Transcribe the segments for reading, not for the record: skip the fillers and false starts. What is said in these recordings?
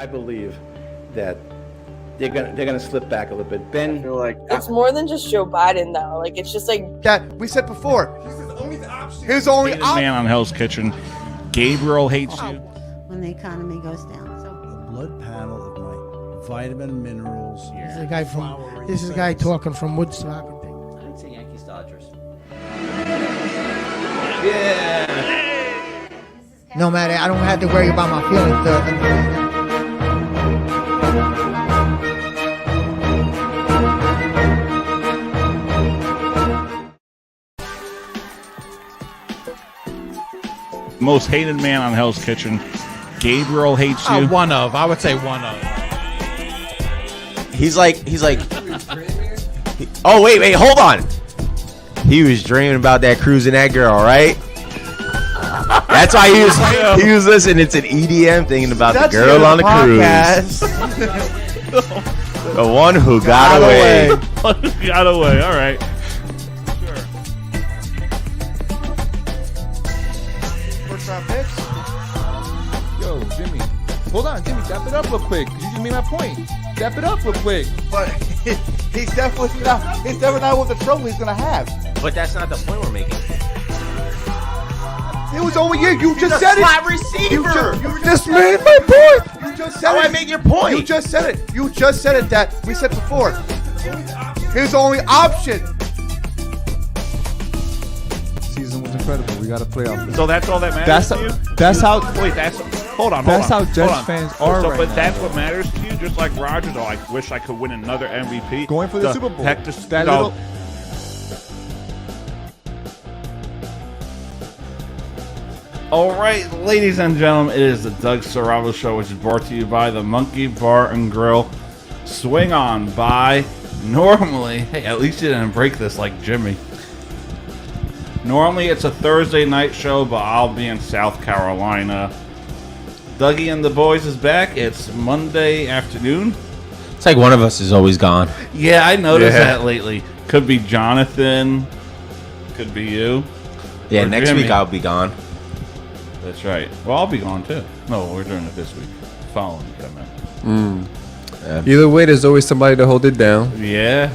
I believe that they're gonna slip back a little bit. Ben, I feel like It's more than just Joe Biden, though. Like, it's just like that we said before. His only Hated option. man on Hell's Kitchen. Gabriel hates you. when the economy goes down. So A blood panel of my vitamin minerals. This is a guy from. This is a guy talking from Woodstock. I'd say Yankees Dodgers. No matter, I don't have to worry about my feelings. Most hated man on Hell's Kitchen. Gabriel hates you. One of. I would say one of. He's like. Oh wait, hold on. He was dreaming about that cruising that girl, right? That's why he was listening to an EDM thinking about the girl on the cruise. The one who got away. Got away. All right. First round picks. Yo, Jimmy. Hold on, Jimmy. Dap it up real quick. You just made my point. Dap it up real quick. But he's definitely not with the trouble he's gonna have. But that's not the point we're making. It was over you. You just said it. Slot receiver. You just made my point. You just said How it. I make your point? You just said it. You just said it that we said before. His only option. season was incredible. We got a playoff. So that's all that matters to you? That's how. Wait, hold on. That's how hold Jets on. fans are So, right but now, that's though. what matters to you? Just like Rodgers, I wish I could win another MVP. Going for the Super Bowl. Heck, That little. All right, ladies and gentlemen, it is the Doug Serravo Show, which is brought to you by the Monkey Bar and Grill. Swing on by. Normally, hey, at least you didn't break this like Jimmy. Normally, it's a Thursday night show, but I'll be in South Carolina. Dougie and the boys is back. It's Monday afternoon. It's like one of us is always gone. Yeah, I noticed that lately. Could be Jonathan. Could be you. Yeah, Or next Jimmy. week I'll be gone. That's right. Well, I'll be gone too. No, we're doing it this week. Following week, I meant. Either way, there's always somebody to hold it down. Yeah.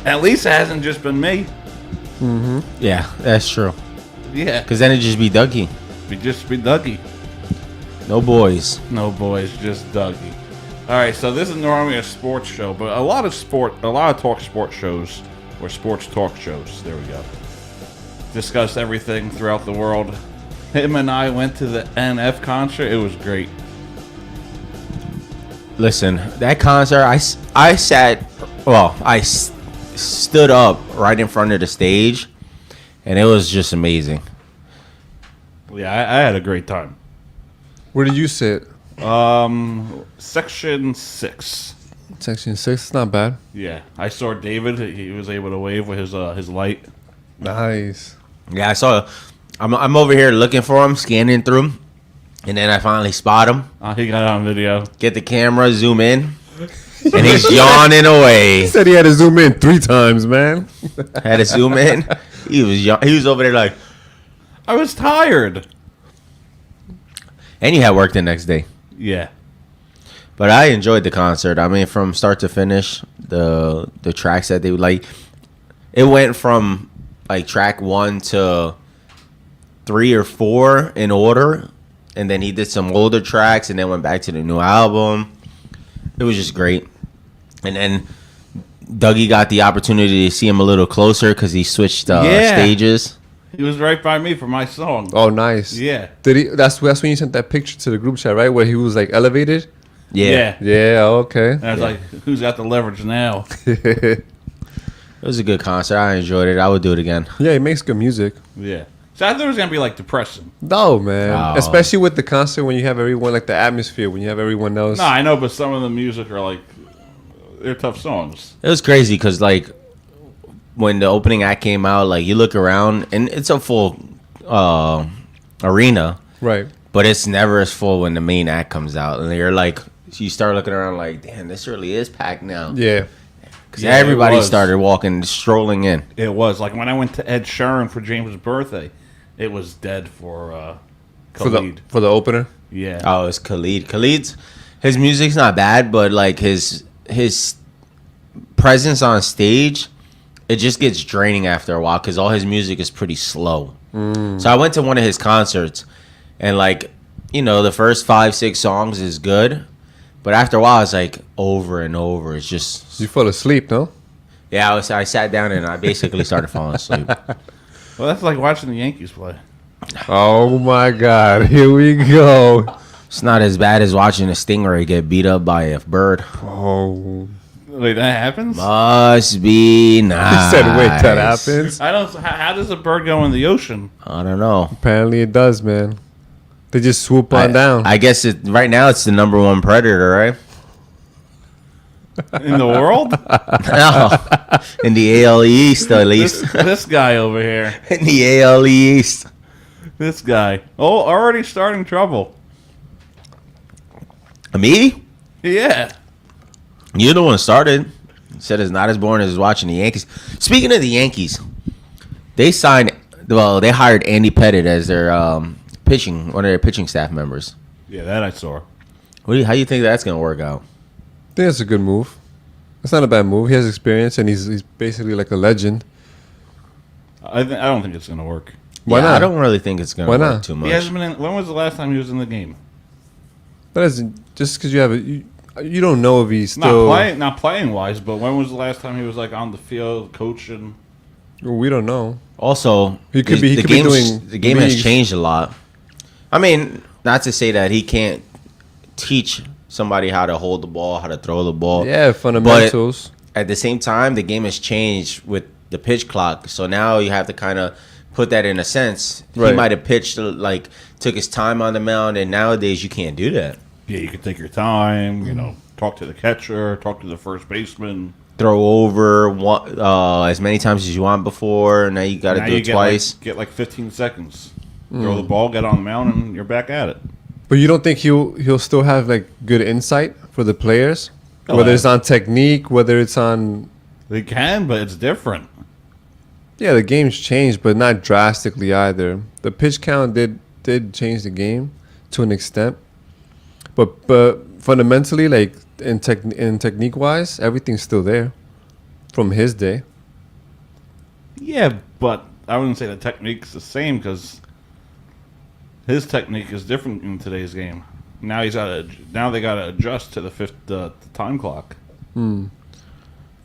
At least it hasn't just been me. Yeah, that's true. Yeah. Because then it'd just be Dougie. We just be Dougie. No boys. No boys, just Dougie. All right, so this is normally a sports show, but a lot of talk sports shows or sports talk shows. There we go. Discuss everything throughout the world. Him and I went to the NF concert. It was great. Listen, that concert, I stood up right in front of the stage, and it was just amazing. Yeah, I had a great time. Where did you sit? Section 6. Section 6. It's not bad. Yeah, I saw David. He was able to wave with his light. Nice. Yeah, I saw. I'm over here looking for him, scanning through him, and then I finally spot him. He got it on video. Get the camera, zoom in, and he's yawning away. He said he had to zoom in 3 times, man. Had to zoom in. He was over there like, I was tired. and you had work the next day. Yeah. But I enjoyed the concert. I mean, from start to finish, the tracks that they like, it went from like track 1 to 3 or 4 in order, and then he did some older tracks, and then went back to the new album. It was just great. And then Dougie got the opportunity to see him a little closer because he switched stages. He was right by me for my song. Oh, nice. Yeah. Did he? That's when you sent that picture to the group chat, right? Where he was like elevated. Yeah. Yeah. Okay. And I was like, who's got the leverage now? It was a good concert. I enjoyed it. I would do it again. Yeah, he makes good music. Yeah. So I thought it was going to be like depressing. No, man. No. Especially with the concert when you have everyone, like the atmosphere, when you have everyone else. No, I know, but some of the music are like, they're tough songs. It was crazy because, like, when the opening act came out, like, you look around, and it's a full arena. Right. But it's never as full when the main act comes out. And you're like, you start looking around like, damn, this really is packed now. Yeah. Because Yeah, everybody it was. started strolling in. It was. Like when I went to Ed Sheeran for James' birthday, it was dead for Khalid. For the opener. Yeah. Oh, it's Khalid. Khalid's his music's not bad, but like his presence on stage, it just gets draining after a while because all his music is pretty slow. So I went to one of his concerts, and like, you know, the first 5-6 songs is good, but after a while it's like over and over. It's just You fall asleep, no? yeah. I sat down and I basically started falling asleep. Well, that's like watching the Yankees play. Oh my God! Here we go. It's not as bad as watching a stingray get beat up by a bird. Oh, Wait, that happens? Must be nice. he said, "Wait, that happens." I don't. How does a bird go in the ocean? I don't know. Apparently, it does, man. They just swoop on down. I guess right now it's the number one predator, right? In the world? No, in the AL East at least. This guy over here. In the AL East. This guy. Oh, already starting trouble. Me? Yeah. You're the one who started. Said it's not as boring as watching the Yankees. Speaking of the Yankees, they hired Andy Pettitte as their one of their pitching staff members. Yeah, that I saw. How do you think that's going to work out? I think that's a good move. It's not a bad move. He has experience, and he's basically like a legend. I don't think it's going to work. Why not? I don't really think it's going to work too much. He hasn't been in, when was the last time he was in the game? That isn't just because you have you don't know if he's still Not playing wise, but when was the last time he was like on the field coaching? We don't know. Also, He could be doing the game has leagues. changed a lot. I mean, not to say that he can't teach somebody how to hold the ball, how to throw the ball. Yeah, fundamentals. But at the same time, the game has changed with the pitch clock. So now you have to kind of put that in a sense. Right. He might have pitched, like, took his time on the mound, and nowadays you can't do that. Yeah, you can take your time, you know, talk to the catcher, talk to the first baseman. Throw over as many times as you want before. Now you got to do it twice. Get like 15 seconds. Throw the ball, get on the mound, and you're back at it. But you don't think he'll still have like good insight for the players, Oh, whether it's on technique, whether it's on. They can, but it's different. Yeah, the game's changed, but not drastically either. The pitch count did change the game to an extent, but fundamentally, like in technique wise, everything's still there from his day. Yeah, but I wouldn't say the technique's the same because his technique is different in today's game. Now they got to adjust to the time clock.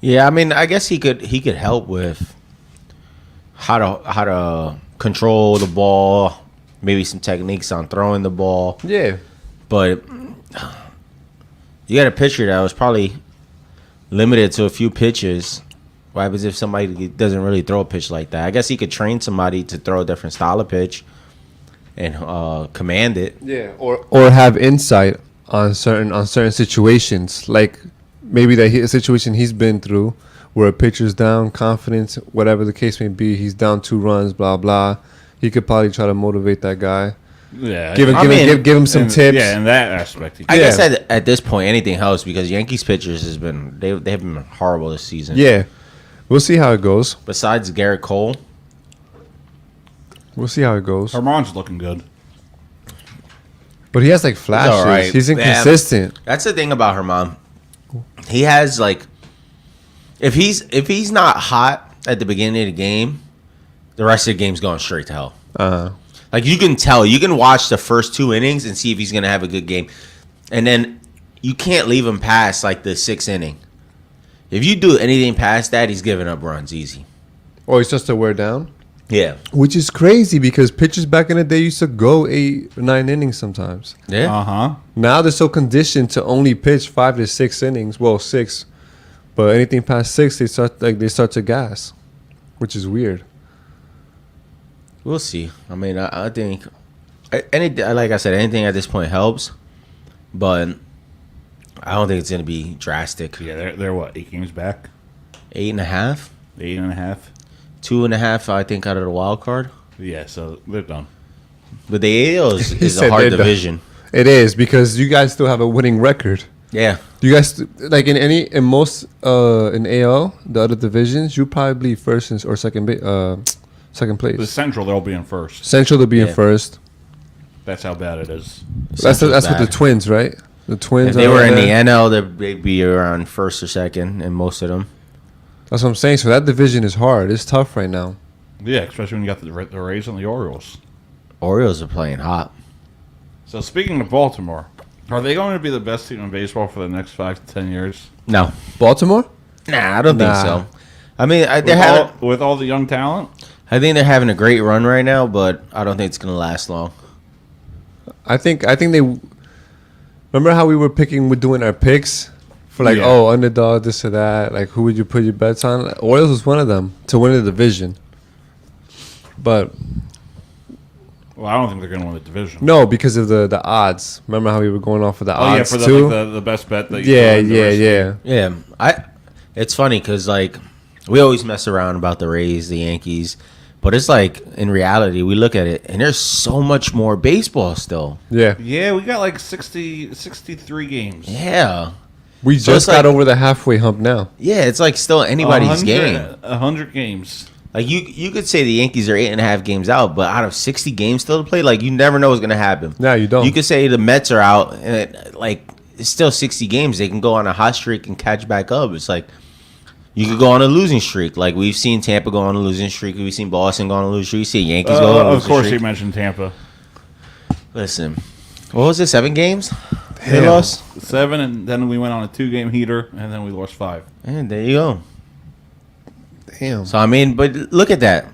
Yeah, I mean, I guess he could help with how to control the ball, maybe some techniques on throwing the ball. Yeah, But you got a pitcher that was probably limited to a few pitches. What happens if somebody doesn't really throw a pitch like that? I guess he could train somebody to throw a different style of pitch and command it. yeah, or have insight on certain situations, like maybe a situation he's been through where a pitcher's down, confidence, whatever the case may be, he's down 2 runs, blah blah. He could probably try to motivate that guy. Yeah, Give him some tips. Yeah, in that aspect. I guess at this point anything helps because Yankees pitchers they have been horrible this season. Yeah, we'll see how it goes. Besides Garrett Cole, We'll see how it goes. Herman's looking good. But he has like flashes. all right. He's inconsistent. that's the thing about Herman. He has like, if he's not hot at the beginning of the game, the rest of the game's going straight to hell. Like you can tell, you can watch the first 2 innings and see if he's gonna have a good game, and then you can't leave him past like the 6th inning. If you do anything past that, he's giving up runs easy. Or he starts to wear down. Yeah, Which is crazy because pitchers back in the day used to go 8 or 9 innings sometimes. yeah. Now they're so conditioned to only pitch 5 to 6 innings. Well, 6, but anything past 6, they start to gas, which is weird. We'll see. I mean, I think like I said, anything at this point helps, but I don't think it's gonna be drastic. Yeah, they're what, 8 games back? 8.5, 8.5. 2.5. I think out of the wild card. Yeah, so they're done. But the AL is said a hard they're done. division. It is because you guys still have a winning record. Yeah. You guys like in most in AL the other divisions, you probably first or second place. The Central, they'll be in first. Central to be in first. That's how bad it is. That's Central's with the bad. Twins, right? The Twins. If they are were in the there. NL, they'd be around first or second in most of them. That's what I'm saying. So that division is hard. It's tough right now. Yeah, especially when you got the Rays and the Orioles. Orioles are playing hot. So speaking of Baltimore, are they going to be the best team in baseball for the next 5 to 10 years? No. Baltimore? Nah, I don't think Nah. so. I mean, With all the young talent? I think they're having a great run right now, but I don't think it's going to last long. I think they. Remember how we were doing our picks for like, Yeah. underdog, this or that. Like, who would you put your bets on? Orioles was one of them to win the division. But Well, I don't think they're going to win the division. no, because of the odds. Remember how we were going off of the Oh, yeah, odds for too? the best bet that you Yeah, throw in the rest of Yeah, it's funny because like we always mess around about the Rays, the Yankees, but it's like in reality we look at it and there's so much more baseball still. Yeah. Yeah, we got like 63 games. Yeah, We So just it's got like- over the halfway hump now. yeah, it's like still anybody's game. 100 games. Like you could say the Yankees are 8.5 games out, but out of 60 games still to play, like you never know what's gonna happen. No, you don't. You could say the Mets are out, and it's still 60 games. They can go on a hot streak and catch back up. It's like you could go on a losing streak. Like we've seen Tampa go on a losing streak. We've seen Boston go on a losing streak. We see Yankees go on a losing Of course, streak. he mentioned Tampa. Listen, what was it? 7 games? They Damn. lost. 7, and then we went on a 2-game heater, and then we lost 5. And there you go. Damn. So I mean, but look at that.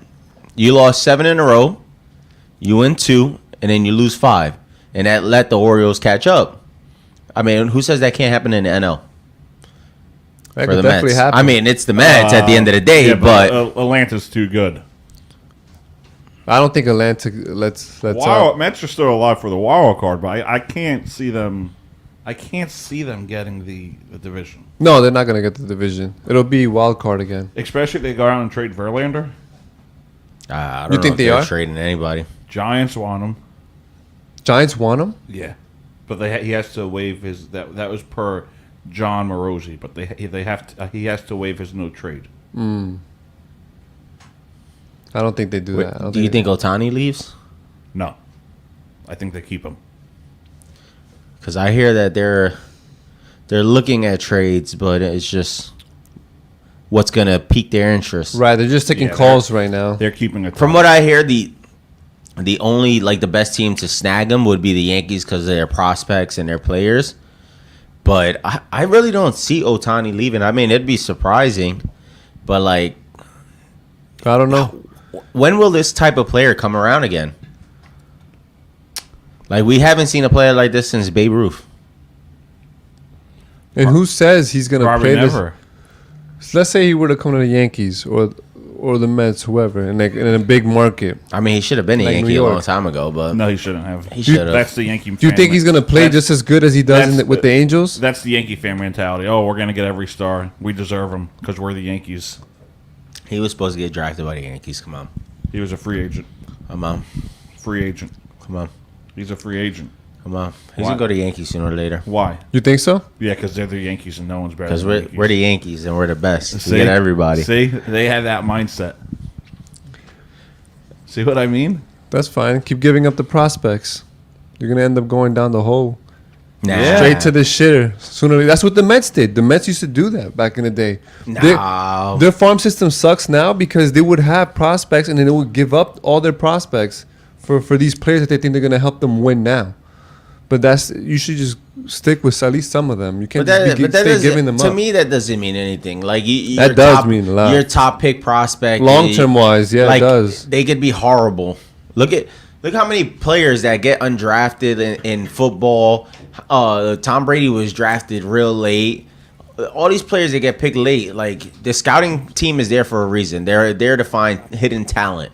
You lost 7 in a row. You win 2, and then you lose 5, and that let the Orioles catch up. I mean, who says that can't happen in the NL That for could the definitely Mets? happen. I mean, it's the Mets at the end of the day, Yeah, but Atlanta's too good. I don't think Atlanta let's Mets are still alive for the wild card, but I can't see them. I can't see them getting the division, No, they're not gonna get the division. It'll be wild card again. especially if they go out and trade Verlander. I don't You know think if they they're are? trading anybody. Giants want him. Giants want him? Yeah, but he has to waive his that was per John Morosi, but he has to waive his no trade. I don't think they do that. I don't Do you think Otani leaves? No, I think they keep him. Because I hear that they're looking at trades, but it's just what's gonna pique their interest. Right, they're just taking Yeah, calls right now. They're keeping it. From what I hear, the only like the best team to snag them would be the Yankees because of their prospects and their players. But I really don't see Otani leaving. I mean, it'd be surprising, but like, I don't know. when will this type of player come around again? Like, we haven't seen a player like this since Babe Ruth. And who says he's gonna Probably play never. this? Let's say he were to come to the Yankees or the Mets, whoever, in a big market. I mean, he should have been a Like Yankee New a long York. time ago, but No, he shouldn't have. he should have. That's the Yankee. Do you think he's gonna play just as good as he does with the Angels? That's the Yankee fan mentality. Oh, we're gonna get every star. We deserve him because we're the Yankees. He was supposed to get drafted by the Yankees. Come on. He was a free agent. Come on. Free agent. Come on. He's a free agent. Come on. He's Why? going to go to Yankees sooner or later. Why? You think so? Yeah, because they're the Yankees and no one's better. Because than the Yankees. we're the Yankees and we're the best. See? We get everybody. See, they have that mindset. See what I mean? That's fine. Keep giving up the prospects. You're gonna end up going down the hole. Nah. Straight to the shitter. Sooner. That's what the Mets did. The Mets used to do that back in the day. No. Their farm system sucks now because they would have prospects and then they would give up all their prospects for these players that they think they're gonna help them win now. But you should just stick with at least some of them. You can't stay giving them to up. me, that doesn't mean anything. Like That does mean a lot. Your top pick prospect, Long-term wise, yeah, it does. They could be horrible. Look how many players that get undrafted in football. Tom Brady was drafted real late. All these players that get picked late, like the scouting team is there for a reason. They're there to find hidden talent.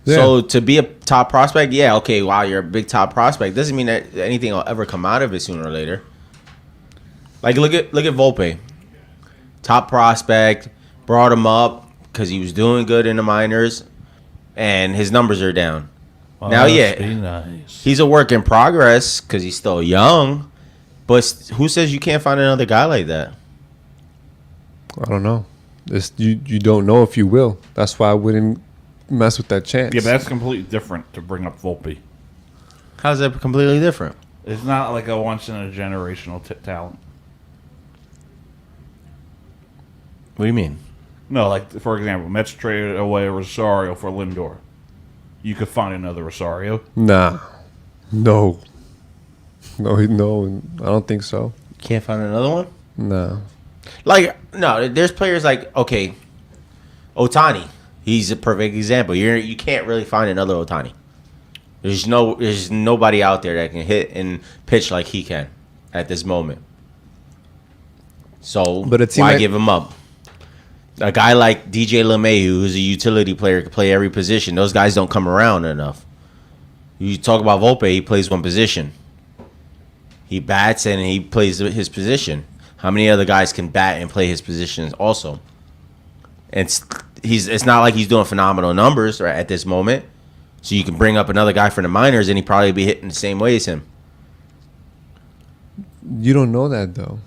Yeah. So to be a top prospect, yeah, okay, wow, you're a big top prospect. Doesn't mean that anything will ever come out of it sooner or later. Like look at Volpe, top prospect, brought him up because he was doing good in the minors, and his numbers are down. Now, yeah, Be nice. he's a work in progress because he's still young. But who says you can't find another guy like that? I don't know. You don't know if you will. That's why I wouldn't mess with that chance. Yeah, but that's completely different to bring up Volpe. How's that completely different? It's not like a once in a generational talent. What do you mean? No, like for example, Mets traded away Rosario for Lindor. You could find another Rosario. Nah. No. No, I don't think so. Can't find another one? No. Like, no, there's players like, okay, Ohtani. He's a perfect example. You can't really find another Ohtani. There's nobody out there that can hit and pitch like he can at this moment. So But it seemed why like- give him up? A guy like DJ LeMahieu, who's a utility player, can play every position. Those guys don't come around enough. You talk about Volpe, he plays one position. He bats and he plays his position. How many other guys can bat and play his positions also? And it's not like he's doing phenomenal numbers right at this moment. So you can bring up another guy from the minors and he'd probably be hitting the same way as him. You don't know that though.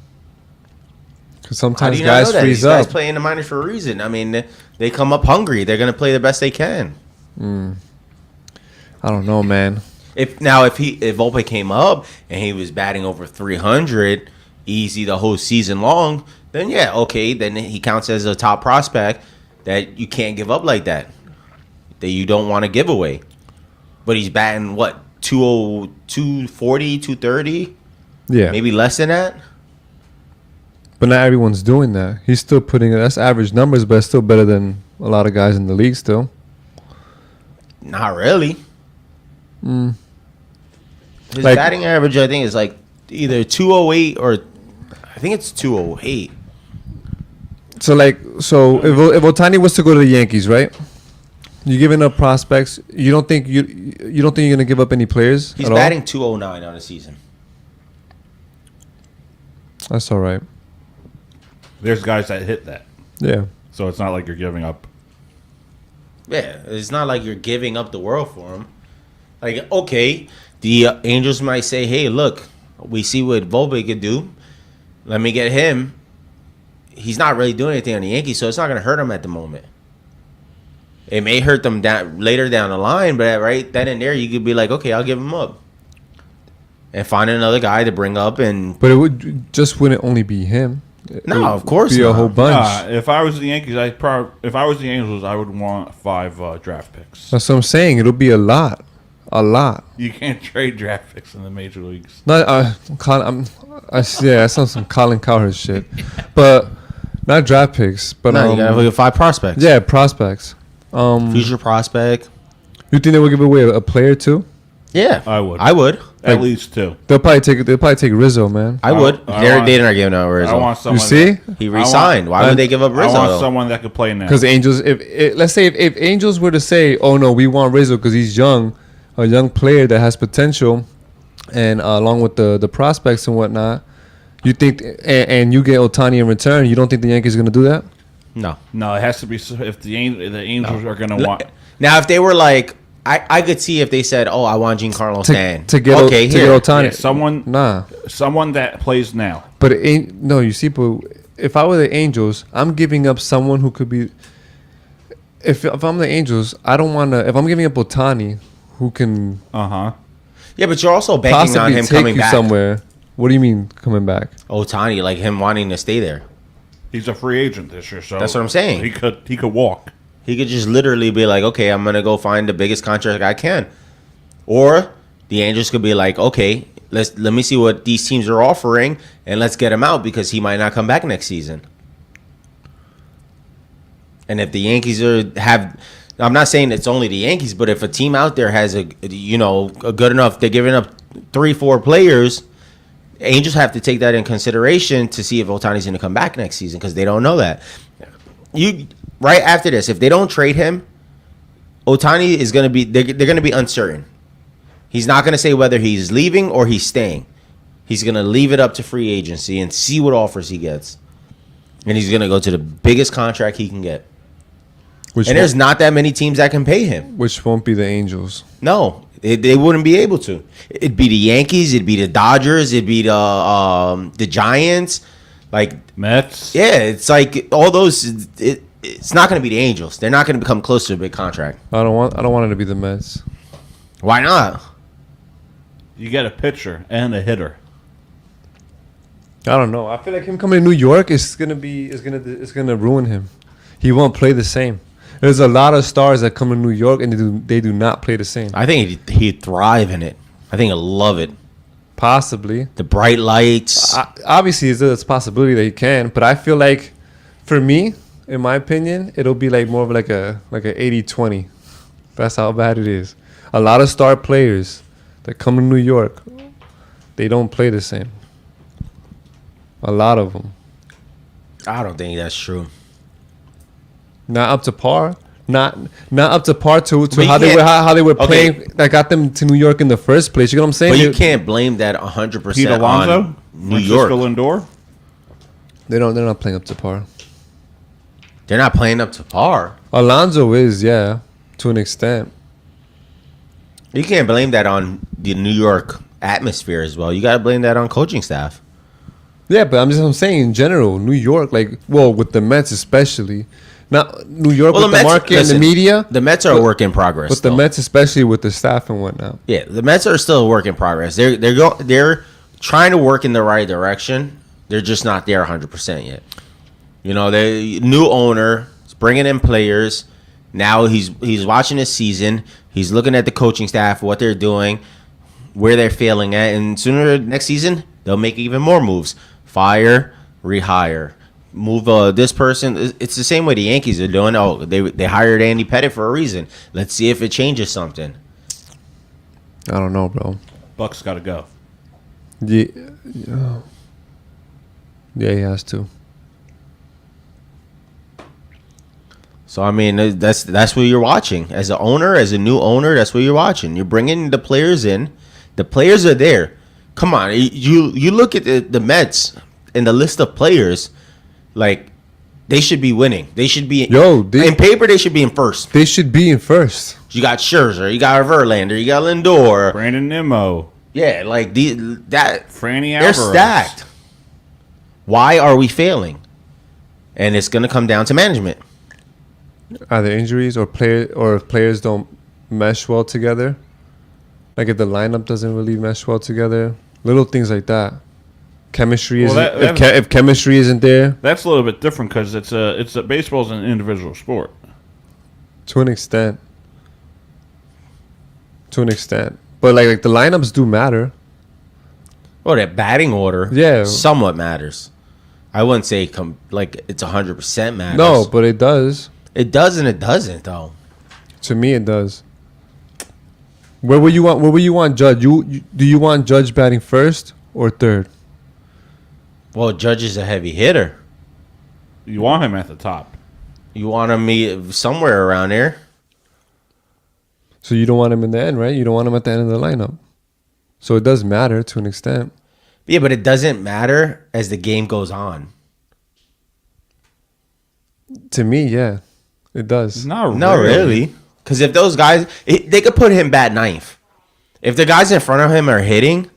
Because How do sometimes you not know guys that? freeze These guys up. play in the minors for a reason. I mean, they come up hungry. They're going to play the best they can. I don't know, man. If Volpe came up and he was batting over 300 easy the whole season long, then yeah, okay, then he counts as a top prospect that you can't give up like that you don't want to give away. But he's batting what, 240, 230, Yeah. maybe less than that. But not everyone's doing that. He's still putting that's average numbers, but it's still better than a lot of guys in the league still. Not really. His Like- batting average, I think, is like either 208 or I think it's 208. So if Ohtani was to go to the Yankees, right? You're giving up prospects. You don't think you're gonna give up any players? He's at all? batting 209 on a season. That's all right. There's guys that hit that, Yeah. so it's not like you're giving up. Yeah, it's not like you're giving up the world for him. Like, okay, the Angels might say, hey, look, we see what Volpe could do. Let me get him. He's not really doing anything on the Yankees, so it's not going to hurt him at the moment. It may hurt them later down the line, but right then and there, you could be like, okay, I'll give him up. And find another guy to bring up. But it wouldn't only be him. No, It would of course be a not. whole bunch. If I was the Yankees, if I was the Angels, I would want 5 draft picks. That's what I'm saying. It'll be a lot. You can't trade draft picks in the major leagues. Not that sounds some Colin Cowherd shit, but not draft picks. But No, you got to look at 5 prospects. yeah, prospects. Future prospect. You think they will give away a player too? Yeah, I would. I would. At least 2. They'll probably take Rizzo, man. I would. I They're want- not giving out Rizzo. I want someone. You see? He resigned. Why would they give up I Rizzo? want though? someone that could play now. Because Angels, let's say if Angels were to say, "Oh no, we want Rizzo because he's young, a young player that has potential," and along with the prospects and whatnot, you think, and you get Ohtani in return, you don't think the Yankees are going to do that? No. No, it has to be if the Angels are going to want. Now, if they were like, I could see if they said, "Oh, I want Giancarlo Stanton." to get okay, to here. get Ohtani. Yeah, someone that plays now. But it ain't no. You see, but if I were the Angels, I'm giving up someone who could be. If I'm the Angels, I don't want to. If I'm giving up Ohtani, who can Yeah, but you're also banking on possibly him take coming you back. somewhere. What do you mean coming back? Ohtani, like him wanting to stay there. He's a free agent this year, so That's what I'm saying. He could walk. He could just literally be like, "Okay, I'm gonna go find the biggest contract I can," or the Angels could be like, "Okay, let me see what these teams are offering, and let's get him out because he might not come back next season." And if the Yankees I'm not saying it's only the Yankees, but if a team out there has a good enough, they're giving up 3-4 players, Angels have to take that in consideration to see if Ohtani's going to come back next season because they don't know that. Right after this, if they don't trade him, Ohtani is going to be they're going to be uncertain. He's not going to say whether he's leaving or he's staying. He's going to leave it up to free agency and see what offers he gets. And he's going to go to the biggest contract he can get. There's not that many teams that can pay him. Which won't be the Angels. No, they wouldn't be able to. It'd be the Yankees. It'd be the Dodgers. It'd be the Giants. Like Mets. Yeah, it's like all those. It's not going to be the Angels. They're not going to become close to a big contract. I don't want it to be the Mets. Why not? You get a pitcher and a hitter. I don't know. I feel like him coming to New York is gonna ruin him. He won't play the same. There's a lot of stars that come to New York and they do not play the same. I think he'd thrive in it. I think he'll love it. Possibly. The bright lights. Obviously, there's a possibility that he can, but I feel like, for me, in my opinion, it'll be like more of like a 80-20. That's how bad it is. A lot of star players that come to New York, they don't play the same. A lot of them. I don't think that's true. Not up to par. Not up to par to But how they were okay. playing that got them to New York in the first place. You know what I'm saying? But you can't blame that 100% Pete Alonso, on New York. Francisco Lindor. They're not playing up to par. They're not playing up to par. Alonso is, yeah, to an extent. You can't blame that on the New York atmosphere as well. You got to blame that on coaching staff. Yeah, but I'm saying in general, New York, with the Mets especially. Not New York with the market and the media. The Mets are a work in progress. But the Mets, especially with the staff and whatnot. Yeah, the Mets are still a work in progress. They're trying to work in the right direction. They're just not there 100% yet. You know, the new owner is bringing in players. Now he's watching his season. He's looking at the coaching staff, what they're doing, where they're failing at, and sooner next season they'll make even more moves. Fire, rehire. Move this person. It's the same way the Yankees are doing. Oh, they hired Andy Pettitte for a reason. Let's see if it changes something. I don't know, bro. Buck's got to go. Yeah, he has to. So I mean, that's what you're watching as an owner, as a new owner. That's what you're watching. You're bringing the players in. The players are there. Come on, you look at the Mets and the list of players. Like, they should be winning. They should be in paper. They should be in first. They should be in first. You got Scherzer, you got Verlander, you got Lindor, Brandon Nimmo. Yeah, like Franny they're Alvarez. stacked. Why are we failing? And it's gonna come down to management. Either injuries or if players don't mesh well together. Like if the lineup doesn't really mesh well together. Little things like that. Chemistry if chemistry isn't there. That's a little bit different because baseball's an individual sport. To an extent. But like the lineups do matter. Well, that batting order somewhat matters. I wouldn't say it's 100% matters. No, but it does. It does and it doesn't though. To me it does. Where will you want Judge? Do you want Judge batting first or third? Well, Judge is a heavy hitter. You want him at the top. You want him somewhere around there. So you don't want him in the end, right? You don't want him at the end of the lineup. So it does matter to an extent. Yeah, but it doesn't matter as the game goes on. To me, yeah, it does. Not really. Because if those guys, they could put him bat ninth. If the guys in front of him are hitting,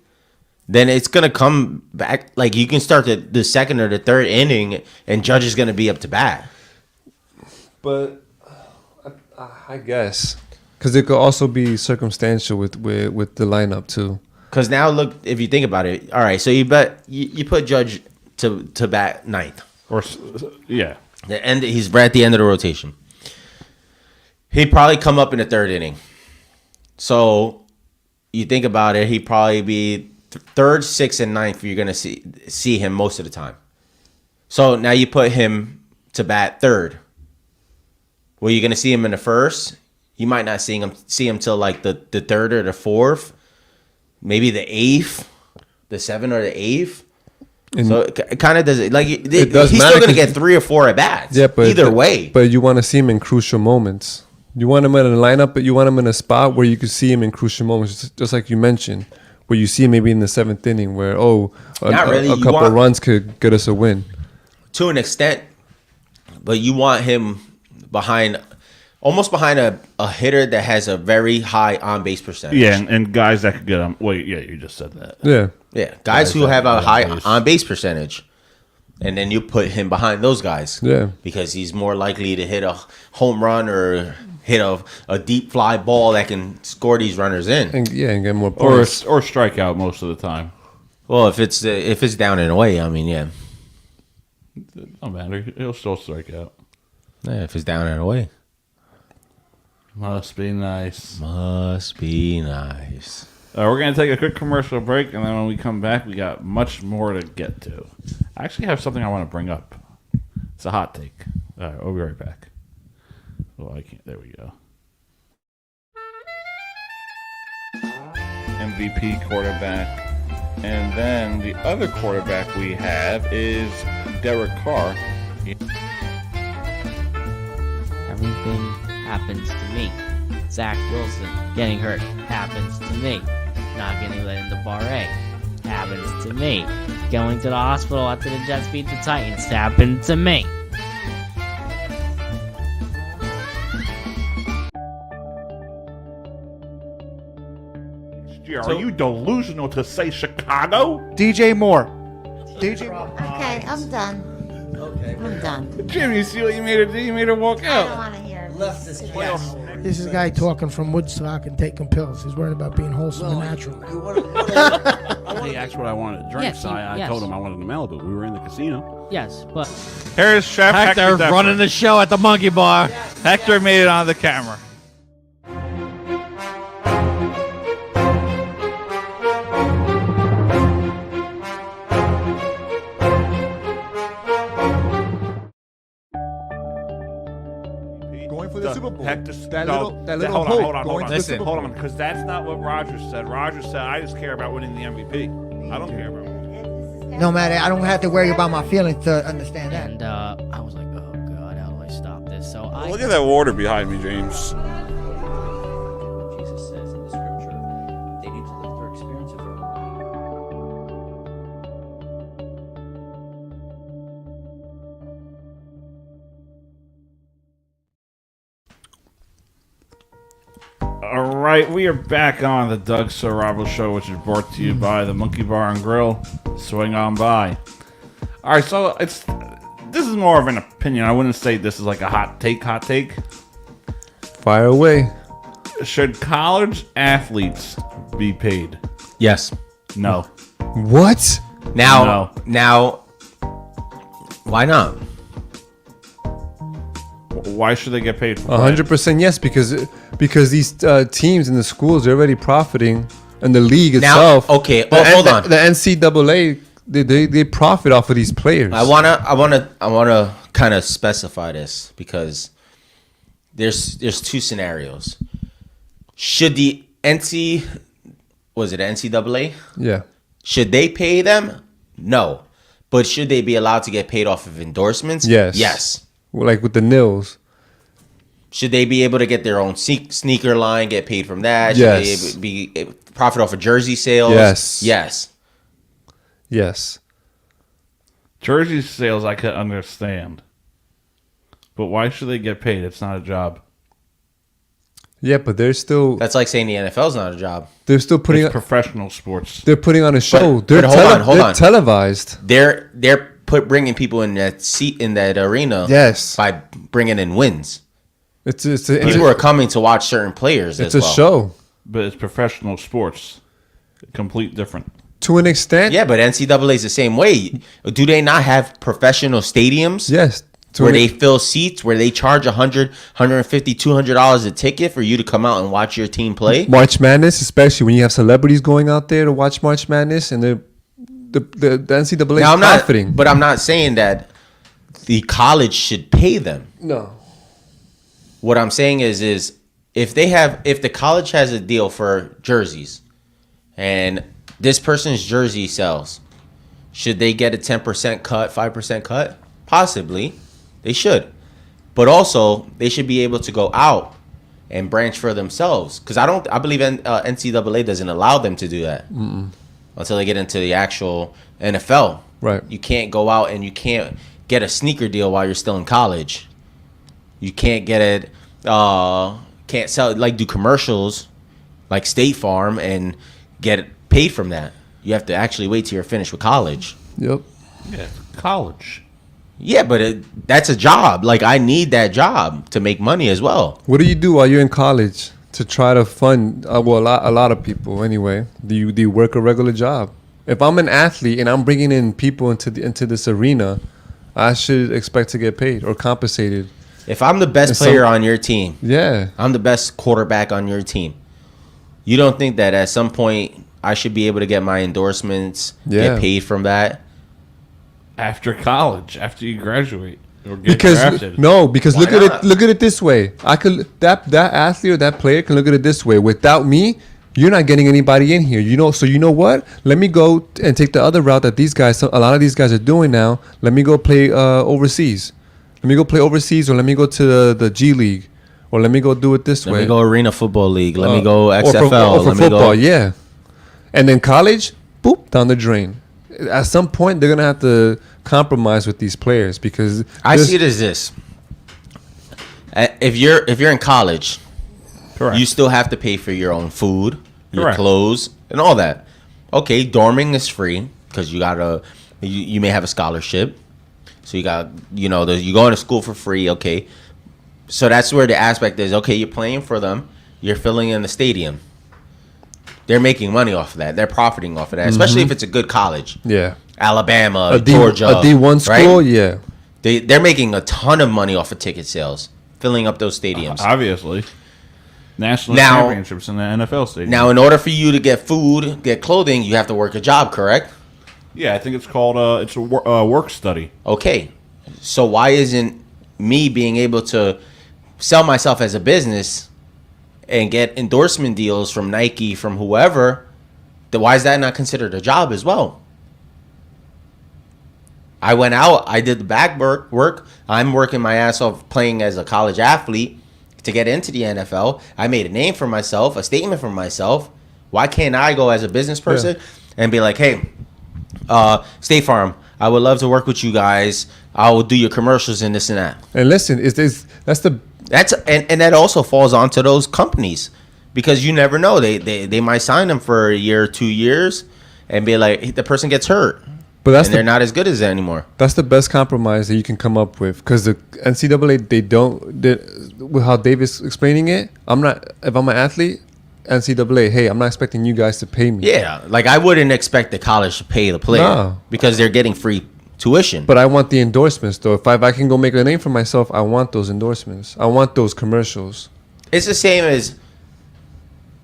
then it's going to come back. Like, you can start the second or the third inning, and Judge is going to be up to bat. But I guess. Because it could also be circumstantial with the lineup, too. Because now, look, if you think about it, all right, so you put Judge to bat ninth. Yeah. He's right at the end of the rotation. He'd probably come up in the third inning. So you think about it, he'd probably be third, sixth, and ninth. You're going to see him most of the time. So now you put him to bat third. Well, you're going to see him in the first. You might not see him till like the third or the fourth, maybe the eighth, the seventh or the eighth. And so it kind of does it like he's still going to get 3 or 4 at bats. Yeah, but either way. But you want to see him in crucial moments. You want him in a lineup, but you want him in a spot where you can see him in crucial moments, just like you mentioned, where you see him maybe in the 7th inning, where a couple of runs could get us a win. To an extent, but you want him almost behind a hitter that has a very high on base percentage. Yeah, and guys that could get on. Wait, yeah, you just said that. Yeah, guys who have a high on base percentage. And then you put him behind those guys. Yeah. Because he's more likely to hit a home run or hit a deep fly ball that can score these runners in. And get more Or points. or strike out most of the time. Well, if it's down and away, I mean, yeah. No matter. He'll still strike out. Yeah, if it's down and away. Must be nice. Must be nice. We're going to take a quick commercial break, and then when we come back, we got much more to get to. I actually have something I want to bring up. It's a hot take. All right, we'll be right back. Well, I can't. There we go. MVP quarterback. And then the other quarterback we have is Derek Carr. Everything happens to me. Zach Wilson getting hurt happens to me. Not getting let into Bar A happens to me. Going to the hospital after the Jets beat the Titans happened to me. Are you delusional to say Chicago? DJ Moore. DJ Moore. Okay, I'm done. Okay. I'm done. Jim, you see what you made her do? You made her walk I don't out. want to hear it. This is a guy talking from Woodstock and taking pills. He's worried about being wholesome and natural. He asked what I wanted to drink, Yes, so I yes. told him I wanted a Malibu. We were in the casino. Yes, but Here's Chef Hector running the show at the Monkey Bar. Hector made it on the camera. Going for the Super Bowl. Hector, That no, little hold hope on, going to the Super Bowl. hold on, because that's not what Rogers said. Rogers said, I just care about winning the MVP. I don't care about winning. No matter, I don't have to worry about my feelings to understand that. and I was like, oh god, how do I stop this? So I Look at that water behind me, James. Jesus says in the scripture, they need to live their experience of it. All right, we are back on the Doug Sarabo Show, which is brought to you by the Monkey Bar and Grill. Swing on by. All right, so this is more of an opinion. I wouldn't say this is like a hot take. Fire away. Should college athletes be paid? Yes. No. What? Now, No. why not? Why should they get paid for play? 100% yes, because these teams in the schools are already profiting, and the league Now, itself. okay, the, hold on. The NCAA they profit off of these players. I wanna kind of specify this because there's two scenarios. Should the NCAA? Yeah. Should they pay them? No. But should they be allowed to get paid off of endorsements? Yes. Yes. Like with the Nils. Should they be able to get their own sneaker line, get paid from that? Yes. Should they be profit off of jersey sales? Yes. Yes. Yes. Jersey sales I could understand. But why should they get paid? It's not a job. Yeah, but they're still That's like saying the NFL's not a job. they're still putting It's professional sports. they're putting on a show. but hold they're on. televised. They're bringing people in that seat in that arena. Yes. By bringing in wins. a People are coming to watch certain players. it's as a well. show But it's professional sports. Complete different. to an extent. Yeah, but NCAA is the same way. Do they not have professional stadiums? Yes. Where they fill seats, where they charge $100, $150, $200 a ticket for you to come out and watch your team play? March Madness, especially when you have celebrities going out there to watch March Madness, and the NCAA Now, is profiting. but I'm not saying that the college should pay them. No. What I'm saying is if the college has a deal for jerseys, and this person's jersey sells, should they get a 10% cut, 5% cut? Possibly. They should. But also, they should be able to go out and branch for themselves. Because I believe NCAA doesn't allow them to do that until they get into the actual NFL. Right. You can't go out and you can't get a sneaker deal while you're still in college. You can't get it, can't sell, like do commercials like State Farm and get paid from that. You have to actually wait till you're finished with college. Yep. Yeah, college. Yeah, but that's a job. Like, I need that job to make money as well. What do you do while you're in college to try to fund? A lot of people anyway. Do you work a regular job? If I'm an athlete and I'm bringing in people into this arena, I should expect to get paid or compensated. If I'm the best player on your team, yeah, I'm the best quarterback on your team. You don't think that at some point I should be able to get my endorsements, get paid from that? After college, after you graduate or get drafted. Because look at it this way. I could that athlete or that player can look at it this way. Without me, you're not getting anybody in here. So you know what? Let me go and take the other route that a lot of these guys are doing now. Let me go play overseas. Let me go play overseas, or let me go to the G League, or let me go do it this way. Let me go Arena Football League. Let me go XFL. Or for football, yeah. And then college, boop, down the drain. At some point, they're gonna have to compromise with these players because I see it as this: if you're in college, correct, you still have to pay for your own food, your correct, clothes, and all that. Okay, dorming is free because you may have a scholarship, so you got you going to school for free. Okay, so that's where the aspect is. Okay, you're playing for them, you're filling in the stadium. They're making money off of that. They're profiting off of that, especially if it's a good college. Yeah. Alabama, Georgia. A D1 school, right? Yeah. They're making a ton of money off of ticket sales, filling up those stadiums. Obviously. National championships in the NFL stadium. Now, in order for you to get food, get clothing, you have to work a job, correct? Yeah, I think it's called it's a work study. Okay. So why isn't me being able to sell myself as a business and get endorsement deals from Nike, from whoever, then why is that not considered a job as well? I went out, I did the back work. I'm working my ass off playing as a college athlete to get into the NFL. I made a name for myself, a statement for myself. Why can't I go as a business person and be like, hey, State Farm, I would love to work with you guys. I will do your commercials and this and that. And listen, and that also falls onto those companies because you never know. They might sign them for a year or 2 years and be like, the person gets hurt. But they're not as good as that anymore. That's the best compromise that you can come up with because the NCAA, with how David's explaining it, if I'm an athlete, NCAA, hey, I'm not expecting you guys to pay me. Yeah, like I wouldn't expect the college to pay the player because they're getting free tuition. But I want the endorsements though. If I can go make a name for myself, I want those endorsements. I want those commercials. It's the same as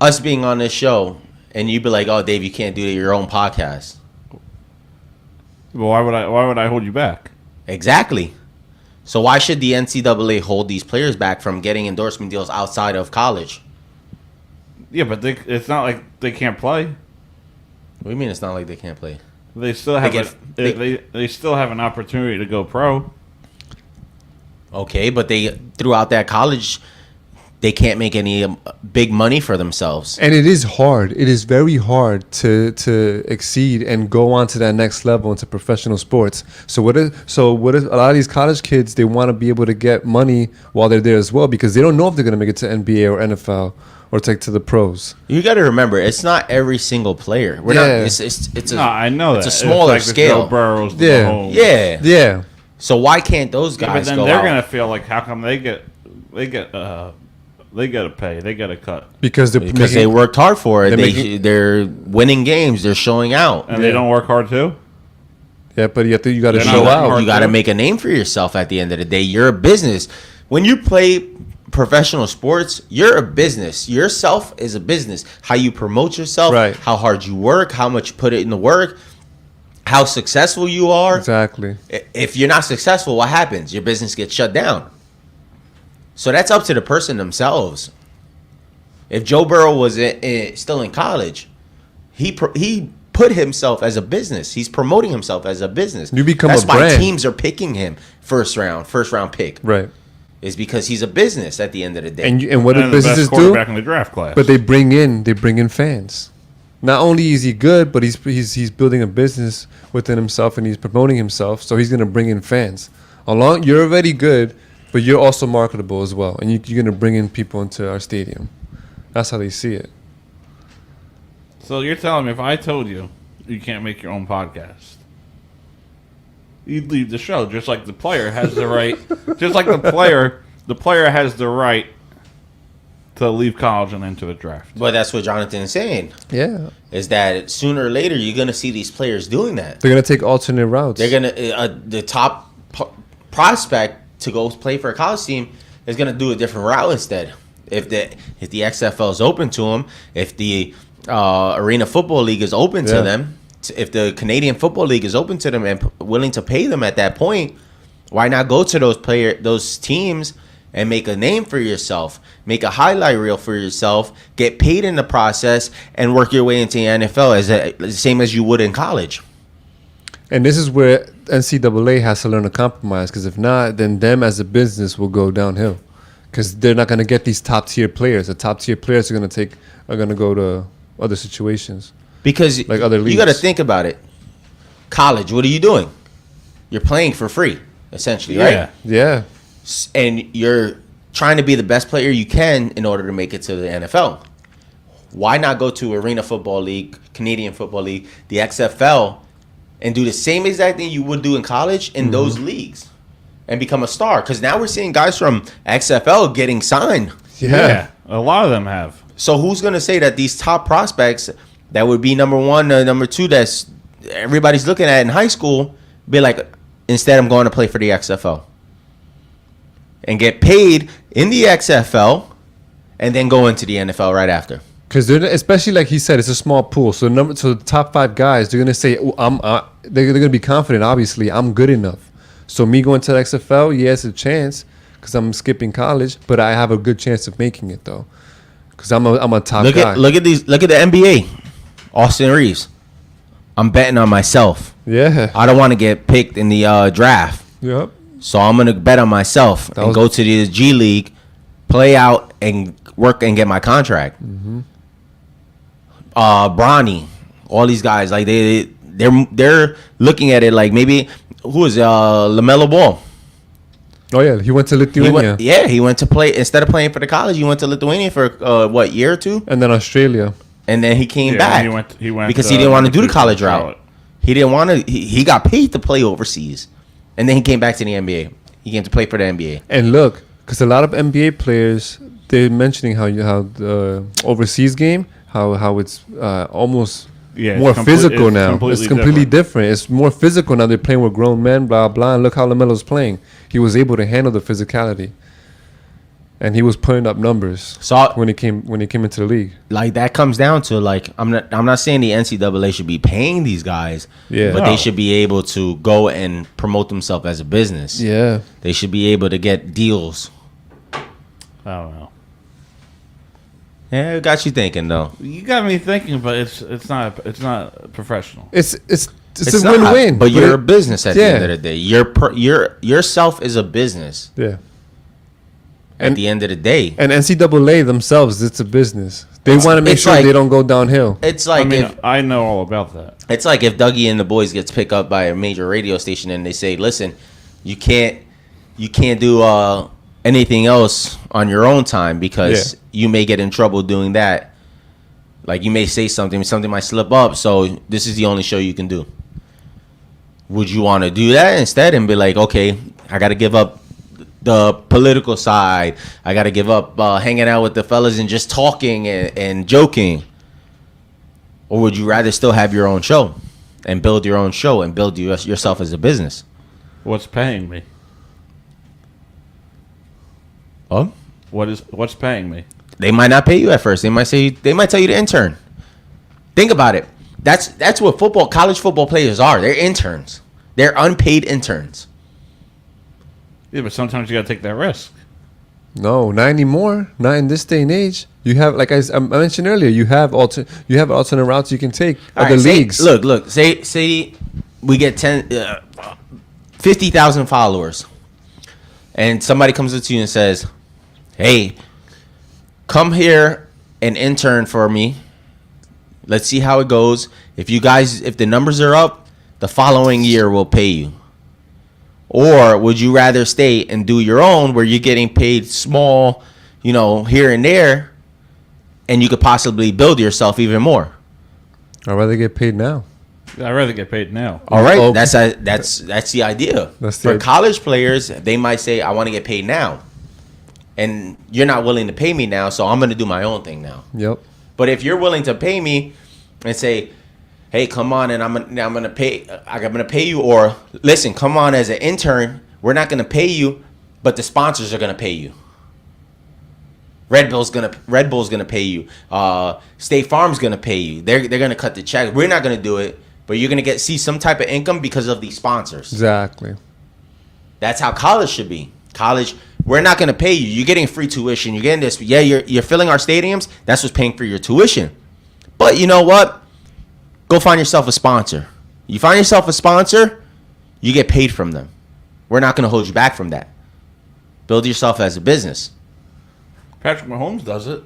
us being on this show and you be like, oh, Dave, you can't do your own podcast. Well, why would I hold you back? Exactly. So why should the NCAA hold these players back from getting endorsement deals outside of college? Yeah, but it's not like they can't play. What do you mean it's not like they can't play? They still have they still have an opportunity to go pro. Okay, but throughout that college, they can't make any big money for themselves. And it is hard. It is very hard to exceed and go on to that next level into professional sports. So what if a lot of these college kids, they want to be able to get money while they're there as well because they don't know if they're going to make it to NBA or NFL or take to the pros. You got to remember, it's not every single player. I know it's a smaller scale. Joe Burrows, yeah. So why can't those guys? But then they're gonna feel like, how come they get a pay, they get a cut because they worked hard for it. They're winning games. They're showing out, and they don't work hard too. Yeah, but you got to show out. You got to make a name for yourself. At the end of the day, you're a business. When you play professional sports, you're a business. Yourself is a business. How you promote yourself, right? How hard you work, how much you put it in the work, how successful you are. Exactly. If you're not successful, what happens? Your business gets shut down. So that's up to the person themselves. If Joe Burrow was still in college, he put himself as a business. He's promoting himself as a business. You become that's a brand. That's why teams are picking him first round pick. Right. Is because he's a business at the end of the day. And what do businesses do? Back in the draft class. But they bring in fans. Not only is he good, but he's building a business within himself and he's promoting himself. So he's going to bring in fans. You're already good, but you're also marketable as well, and you're going to bring in people into our stadium. That's how they see it. So you're telling me if I told you you can't make your own podcast, you'd leave the show. Just like the player has the right. Just like the player has the right to leave college and enter the draft. But that's what Jonathan is saying. Yeah. Is that sooner or later you're going to see these players doing that. They're going to take alternate routes. They're going to the top prospect to go play for a college team is going to do a different route instead. If the XFL is open to them, if the Arena Football League is open to them, if the Canadian Football League is open to them and willing to pay them at that point, why not go to those teams and make a name for yourself, make a highlight reel for yourself, get paid in the process, and work your way into the NFL as the same as you would in college. And this is where NCAA has to learn to compromise, because if not, then them as a business will go downhill, because they're not going to get these top tier players. The top tier players are going to go to other situations, because like other leagues. You got to think about it. College, what are you doing? You're playing for free, essentially, right? Yeah. And you're trying to be the best player you can in order to make it to the NFL. Why not go to Arena Football League, Canadian Football League, the XFL, and do the same exact thing you would do in college in those leagues and become a star? Because now we're seeing guys from XFL getting signed. Yeah, a lot of them have. So who's going to say that these top prospects that would be number one, number two, that's everybody's looking at in high school, be like, instead I'm going to play for the XFL and get paid in the XFL and then go into the NFL right after? Because especially like he said, it's a small pool. So the top 5 guys, they're gonna say, they're gonna be confident. Obviously, I'm good enough. So me going to the XFL, yes, a chance, because I'm skipping college, but I have a good chance of making it though, because I'm a top guy. Look at the NBA. Austin Reeves. I'm betting on myself. Yeah. I don't want to get picked in the draft. Yep. So I'm gonna bet on myself and go to the G League, play out and work and get my contract. Bronny, all these guys, like they're looking at it like maybe who is LaMelo Ball. Oh yeah, he went to Lithuania. He went to play instead of playing for the college. He went to Lithuania for year or two, and then Australia, and then he came back. He went because he didn't want to do the college route. He didn't want to. He got paid to play overseas, and then he came back to the NBA. He came to play for the NBA. And look, because a lot of NBA players, they're mentioning how the overseas game, how it's almost more physical now. It's completely different. It's more physical now. They're playing with grown men, blah blah. And look how LaMelo's playing. He was able to handle the physicality, and he was putting up numbers. So when he came into the league, like that comes down to like I'm not saying the NCAA should be paying these guys, but they should be able to go and promote themselves as a business. Yeah, they should be able to get deals. I don't know. Yeah, it got you thinking though. You got me thinking, but it's not professional. It's a win-win. But you're a business at the end of the day. Yourself is a business. Yeah. At the end of the day. And NCAA themselves, it's a business. They want to make sure they don't go downhill. It's like I know all about that. It's like if Dougie and the Boys gets picked up by a major radio station and they say, "Listen, you can't do anything else on your own time because you may get in trouble doing that. Like you may say something might slip up, so this is the only show you can do." Would you want to do that instead and be like, okay, I got to give up the political side. I got to give up hanging out with the fellas and just talking and joking? Or would you rather still have your own show and build your own show and build yourself as a business? What's paying me? Oh? What's paying me? They might not pay you at first. They might tell you to intern. Think about it. That's what college football players are. They're interns. They're unpaid interns. Yeah, but sometimes you got to take that risk. No, not anymore. Not in this day and age. You have, like I mentioned earlier, you have alternate routes you can take. Other leagues. Look. Say we get 50,000 followers, and somebody comes up to you and says, "Hey, come here and intern for me. Let's see how it goes. If the numbers are up, the following year we'll pay you." Or would you rather stay and do your own where you're getting paid small, here and there, and you could possibly build yourself even more? I'd rather get paid now. I'd rather get paid now. All right, Oh. that's the idea. That's For the- college players, they might say, "I want to get paid now," and you're not willing to pay me now, so I'm going to do my own thing now. Yep. But if you're willing to pay me and say, "Hey, come on, and I'm gonna pay you," or listen, come on as an intern, we're not gonna pay you, but the sponsors are gonna pay you. Red Bull's gonna pay you. State Farm's gonna pay you. They're gonna cut the check. We're not gonna do it, but you're gonna see some type of income because of these sponsors. Exactly. That's how college should be. College, we're not going to pay you. You're getting free tuition. You're getting this. Yeah, you're filling our stadiums. That's what's paying for your tuition. But you know what? Go find yourself a sponsor. You find yourself a sponsor, you get paid from them. We're not going to hold you back from that. Build yourself as a business. Patrick Mahomes does it.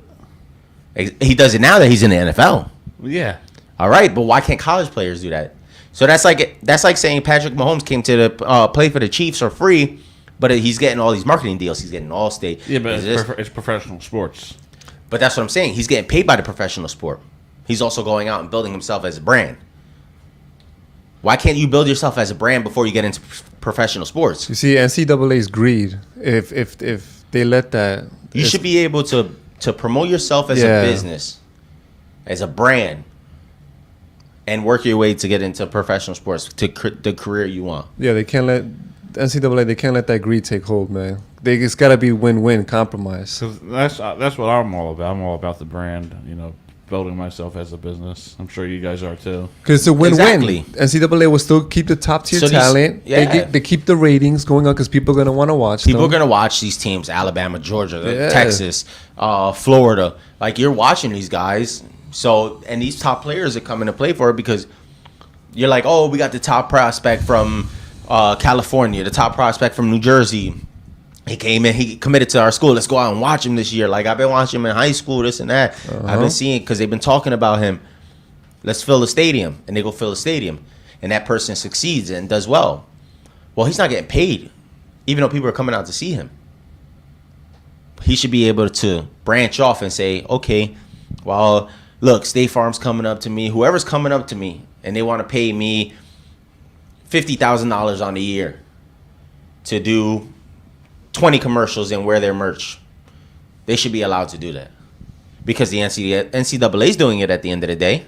He does it now that he's in the NFL. Yeah. All right, but why can't college players do that? So that's like saying Patrick Mahomes came to the play for the Chiefs for free, but he's getting all these marketing deals. He's getting All-State. Yeah, but it's professional sports. But that's what I'm saying. He's getting paid by the professional sport. He's also going out and building himself as a brand. Why can't you build yourself as a brand before you get into professional sports? You see, NCAA's greed. If they let that, You should be able to promote yourself as a business, as a brand, and work your way to get into professional sports, to the career you want. Yeah, they can't let NCAA. They can't let that greed take hold, man. It's got to be win-win compromise. That's what I'm all about. I'm all about the brand. You know, building myself as a business. I'm sure you guys are too. Because it's a win-win. Exactly. NCAA will still keep the top tier So these- talent. yeah. They keep the ratings going up because people are gonna want to watch. People are them. going to watch these teams, Alabama, Georgia, Yeah. Texas, Florida. Like, you're watching these guys. So, and these top players are coming to play for it because you're like, oh, we got the top prospect from California, the top prospect from New Jersey. He came in, he committed to our school. Let's go out and watch him this year. Like, I've been watching him in high school, this and that. I've been seeing, because they've been talking about him. Let's fill the stadium. And they go fill the stadium. And that person succeeds and does well. Well, he's not getting paid, even though people are coming out to see him. He should be able to branch off and say, okay, well, look, State Farm's coming up to me. Whoever's coming up to me and they want to pay me $50,000 on a year to do 20 commercials and wear their merch. They should be allowed to do that. Because the NCAA is doing it at the end of the day.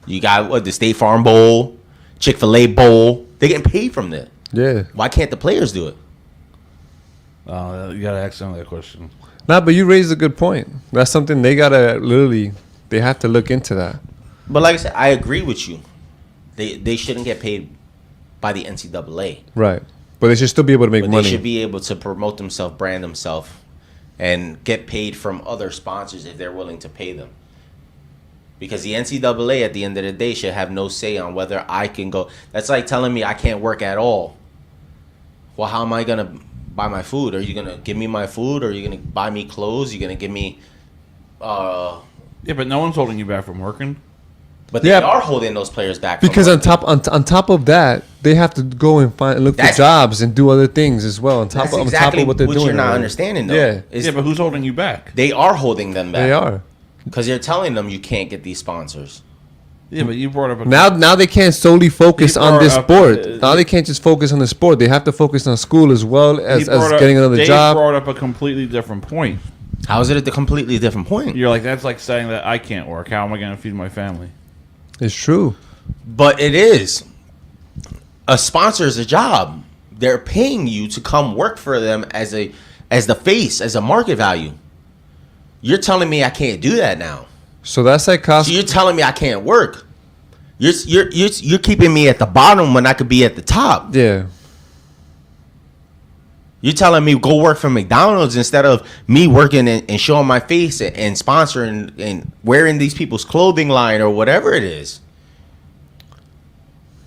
You got the State Farm Bowl, Chick-fil-A Bowl. They're getting paid from that. Yeah. Why can't the players do it? You gotta ask them that question. Nah, but you raised a good point. That's something they gotta they have to look into that. But like I said, I agree with you. They shouldn't get paid by the NCAA. Right. But they should still be able to make But money. they should be able to promote themselves, brand themselves, and get paid from other sponsors if they're willing to pay them. Because the NCAA, at the end of the day, should have no say on whether I can go. That's like telling me I can't work at all. Well, how am I going to buy my food? Are you going to give me my food? Or are you going to buy me clothes? Are you going to give me... Yeah, but no one's holding you back from working. But they are holding those players back. from Because working. on top of that, they have to go and look for jobs and do other things as well. On top That's of exactly what they're doing. you're not already. understanding, though. Yeah. is Yeah, but who's holding you back? They are holding them back. They are. Because they're telling them you can't get these sponsors. Yeah, but you brought up a Now they can't solely focus He on brought this up, sport. Now they can't just focus on the sport. They have to focus on school as well as getting another Dave job. brought up a completely different point. How is it a completely different point? You're like, that's like saying that I can't work. How am I going to feed my family? It's true. But it is. A sponsor is a job. They're paying you to come work for them as the face, as a market value. You're telling me I can't do that now. So that's like So you're telling me I can't work. You're keeping me at the bottom when I could be at the top. Yeah. You're telling me go work for McDonald's instead of me working and showing my face and sponsoring and wearing these people's clothing line or whatever it is.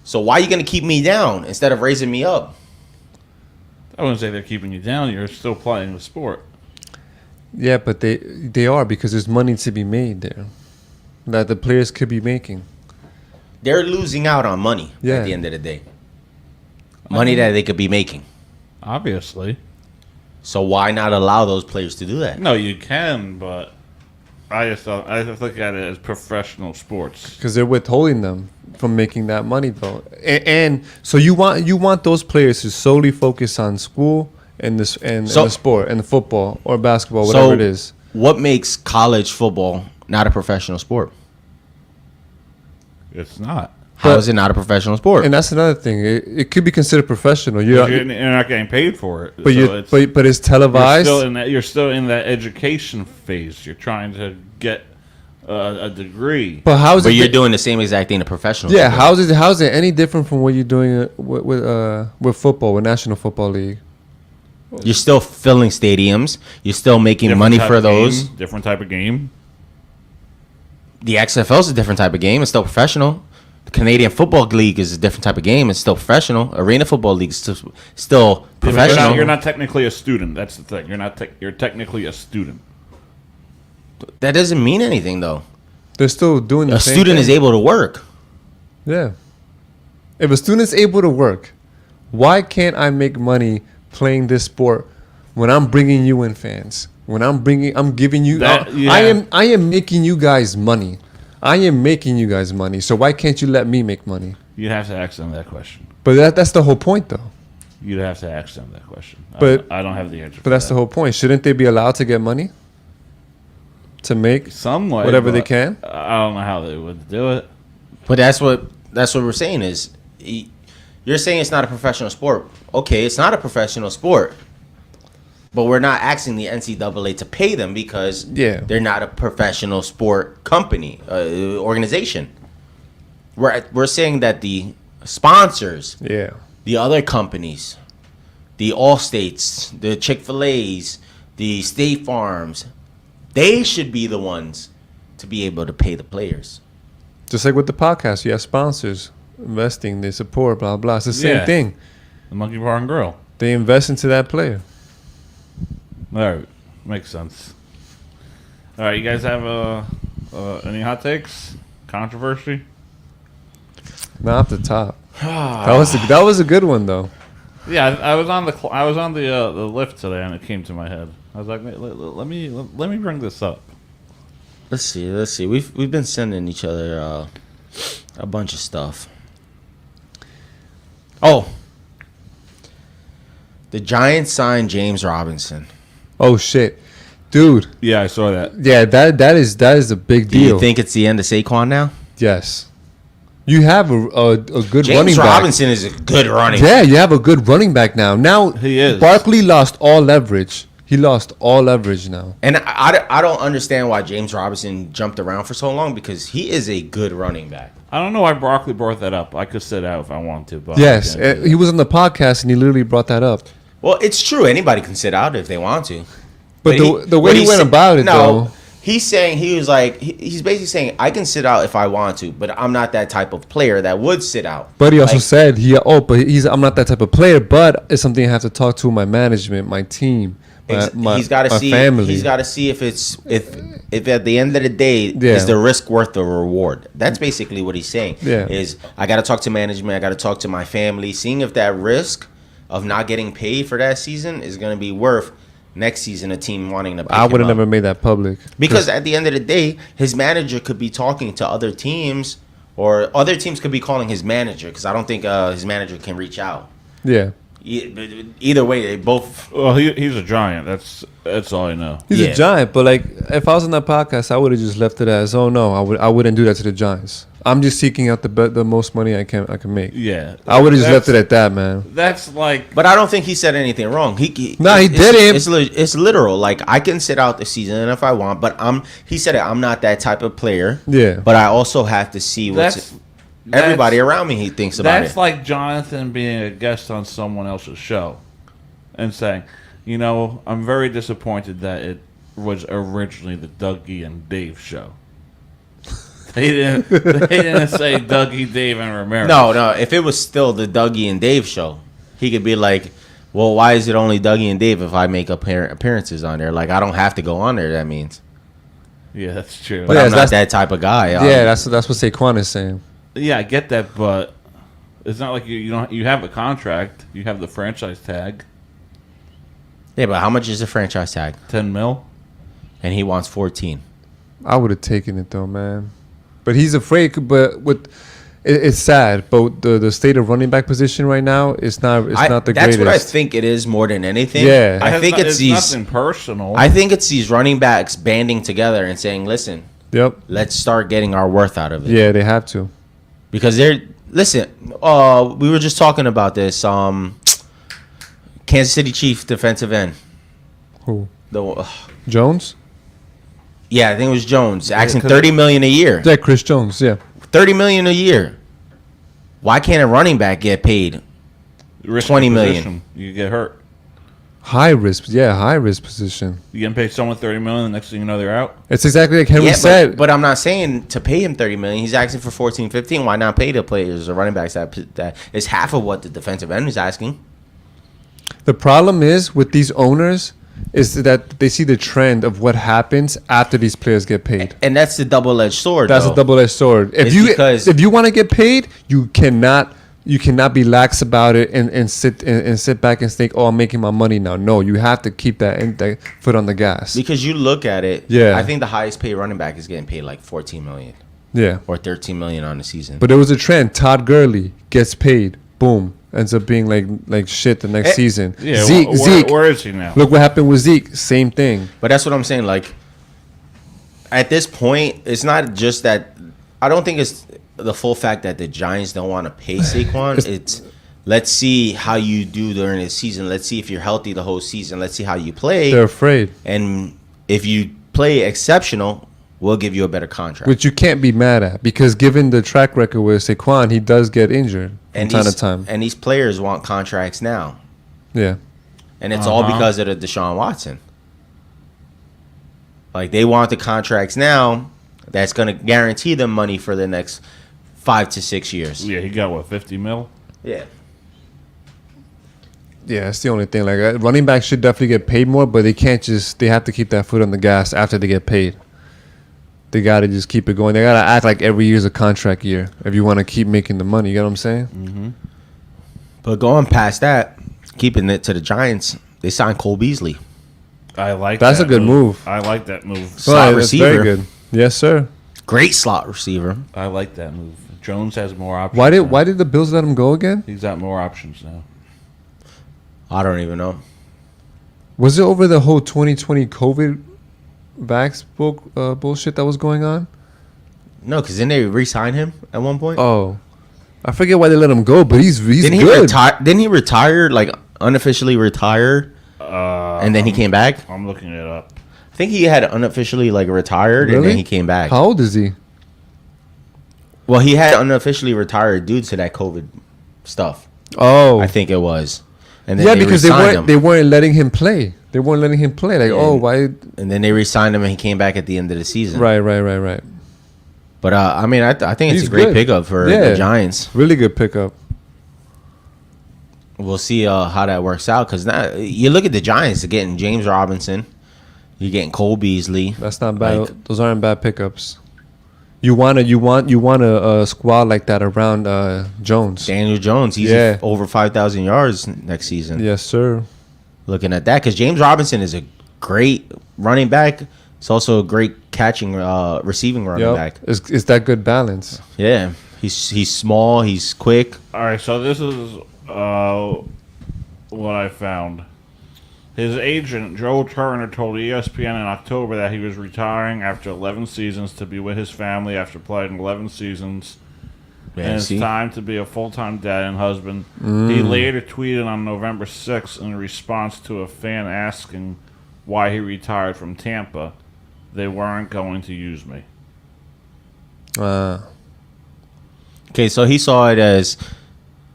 So why are you going to keep me down instead of raising me up? I wouldn't say they're keeping you down. You're still playing the sport. Yeah, but they are because there's money to be made there that the players could be making. They're losing out on money at the end of the day. Money that they could be making. Obviously. So why not allow those players to do that? No, you can, but I just look at it as professional sports. Because they're withholding them. from making that money though. And so you want those players to solely focus on school and this and the sport and the football or basketball, whatever it is. What makes college football not a professional sport? It's not. How is it not a professional sport? And that's another thing. It could be considered professional. You're not getting paid for it. But but it's televised. You're still in that education phase. You're trying to get a degree. But how's But you're doing the same exact thing in a professional Yeah, sport. how's it any different from what you're doing with football, with National Football League? You're still filling stadiums. You're still making money for those. Different type of game. The XFL is a different type of game. It's still professional. The Canadian Football League is a different type of game. It's still professional. Arena Football League is still professional. You're not technically a student. That's the thing. You're technically a student. That doesn't mean anything, though. They're still doing the same student thing. is able to work. Yeah. If a student's able to work, why can't I make money playing this sport when I'm bringing you in fans? When I'm giving you, I am making you guys money. I am making you guys money. So why can't you let me make money? You'd have to ask them that question. But that's the whole point, though. You'd have to ask them that question. But I don't have the answer. But that's the whole point. Shouldn't they be allowed to get money to make some way, whatever they can? I don't know how they would do it. But that's what we're saying is, you're saying it's not a professional sport. Okay, it's not a professional sport. But we're not asking the NCAA to pay them because they're not a professional sport company, organization. We're saying that the sponsors, the other companies, the Allstates, the Chick-fil-A's, the State Farms, they should be the ones to be able to pay the players. Just like with the podcast, you have sponsors investing, they support, blah, blah. It's the same thing. The Monkey Bar and Grill. They invest into that player. All right. Makes sense. All right. You guys have any hot takes? Controversy? Not off the top. that was a good one, though. Yeah, I was on the lift today, and it came to my head. I was like, let me bring this up. Let's see. We've been sending each other a bunch of stuff. Oh, the Giants signed James Robinson. Oh shit, dude. Yeah, I saw that. Yeah, that is a big deal. Do you think it's the end of Saquon now? Yes. You have a good James running back. Robinson is a good running back. Yeah, you have a good running back now. Now he is. Barkley lost all leverage. He lost all leverage now. And I don't understand why James Robinson jumped around for so long because he is a good running back. I don't know why Broccoli brought that up. I could sit out if I wanted to. But yes, he was on the podcast and he literally brought that up. Well, it's true. Anybody can sit out if they want to. But the way he went about it, though. He's saying he's basically saying I can sit out if I want to, but I'm not that type of player that would sit out. But he also said I'm not that type of player, but it's something I have to talk to my management, my team, he's got to see family. He's got to see if at the end of the day is the risk worth the reward. That's basically what he's saying. Yeah. Is I got to talk to management, I got to talk to my family, seeing if that risk of not getting paid for that season is going to be worth next season a team wanting to pick I would have him up. never made that public. Because at the end of the day, his manager could be talking to other teams, or other teams could be calling his manager, because I don't think his manager can reach out. Yeah. Either way, they both. Well, he's a giant. That's all I know. He's a giant, but like if I was on that podcast, I would have just left it as, oh no, I wouldn't do that to the Giants. I'm just seeking out the most money I can make. Yeah, I would have just left it at that, man. That's like. But I don't think he said anything wrong. He didn't. It's literal. Like I can sit out the season if I want, but he said it. I'm not that type of player. Yeah. But I also have to see what's. Everybody around me, he thinks about it. That's like Jonathan being a guest on someone else's show and saying, I'm very disappointed that it was originally the Dougie and Dave show. They didn't say Dougie, Dave, and Ramirez. No. If it was still the Dougie and Dave show, he could be like, well, why is it only Dougie and Dave if I make appearances on there? Like, I don't have to go on there, that means. Yeah, that's true. But I'm not that type of guy. Yeah, that's what Saquon is saying. Yeah, I get that, but it's not like you have a contract. You have the franchise tag. Yeah, but how much is the franchise tag? $10 million. And he wants 14. I would have taken it though, man. But he's afraid. But it's sad, but the state of running back position right now is not not the that's greatest. what I think it is more than anything. Yeah. I think it's these nothing personal. I think it's these running backs banding together and saying, "Listen, let's start getting our worth out of it." Yeah, they have to. Because listen, we were just talking about this. Kansas City Chiefs defensive end. Who? The Jones? Yeah, I think it was Jones. Asking 'cause $30 million a year. Yeah, Chris Jones. Yeah. $30 million a year. Why can't a running back get paid $20 million? You get hurt. High risk. Yeah, high risk position. You can pay someone $30 million, the next thing you know, they're out. It's exactly like Henry said. But I'm not saying to pay him $30 million. He's asking for 14, 15. Why not pay the players or running backs that is half of what the defensive end is asking? The problem is with these owners is that they see the trend of what happens after these players get paid. And that's the double-edged sword. That's a double-edged sword. If you want to get paid, you cannot be lax about it and sit back and think, oh, I'm making my money now. No, you have to keep that foot on the gas. Because you look at it, Yeah. I think the highest paid running back is getting paid like $14 million. Yeah. Or $13 million on the season. But there was a trend. Todd Gurley gets paid. Boom. Ends up being like shit the next season. Yeah, Zeke. where is he now? Look what happened with Zeke. Same thing. But that's what I'm saying. Like, at this point, it's not just that. I don't think it's the full fact that the Giants don't want to pay Saquon. It's let's see how you do during the season. Let's see if you're healthy the whole season. Let's see how you play. They're afraid. And if you play exceptional, we'll give you a better contract. Which you can't be mad at because given the track record with Saquon, he does get injured from time to time. And these players want contracts now. Yeah. And it's all because of the Deshaun Watson. Like, they want the contracts now that's going to guarantee them money for the next 5 to 6 years. Yeah, he got, what, 50 mil? Yeah. Yeah, that's the only thing. Like, running backs should definitely get paid more, but they can't they have to keep that foot on the gas after they get paid. They got to just keep it going. They got to act like every year's a contract year if you want to keep making the money. You get what I'm saying? Mm-hmm. But going past that, keeping it to the Giants, they signed Cole Beasley. I like That's that a good move. I like that move. Slot receiver. Very good. Yes, sir. Great slot receiver. I like that move. Jones has more options. Why did the Bills let him go again? He's got more options now. I don't even know. Was it over the whole 2020 COVID vax bullshit that was going on? No, because didn't they re-sign him at one point? Oh, I forget why they let him go, but he's didn't good. Didn't he retire, like unofficially retire, and then he came back? I'm looking it up. I think he had unofficially like retired, and Really? then he came back. How old is he? Well, he had unofficially retired due to that COVID stuff. Oh, I think it was. And then yeah, because re-signed they weren't letting him play. They weren't letting him play. Like, oh, why? And then they re-signed him, and he came back at the end of the season. Right. But I mean, I think it's He's a great good. pickup for the Giants. Really good pickup. We'll see how that works out, because now you look at the Giants. They're getting James Robinson. You're getting Cole Beasley. That's not bad. Those aren't bad pickups. You want a squad like that around Jones. Daniel Jones. He's over 5,000 yards next season. Yes, sir. Looking at that, because James Robinson is a great running back. It's also a great catching, receiving running back. It's that good balance. Yeah, he's small. He's quick. All right, so this is what I found. His agent, Joe Turner, told ESPN in October that he was retiring after 11 seasons to be with his family after playing 11 seasons. And it's time to be a full-time dad and husband. He later tweeted on November 6th in response to a fan asking why he retired from Tampa. They weren't going to use me. Okay, so he saw it as,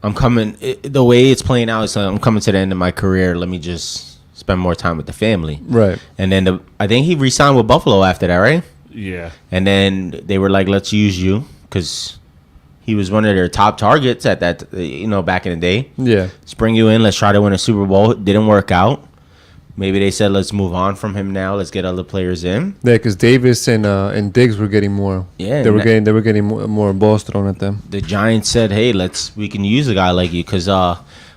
I'm coming, the way it's playing out is I'm coming to the end of my career. Let me just spend more time with the family. Right. And then I think he re-signed with Buffalo after that, right? Yeah. And then they were like, let's use you, because he was one of their top targets at that, back in the day. Yeah. Let's bring you in. Let's try to win a Super Bowl. It didn't work out. Maybe they said, let's move on from him now. Let's get other players in. Yeah, because Davis and Diggs were getting more. Yeah, they were getting more balls thrown at them. The Giants said, hey, we can use a guy like you, because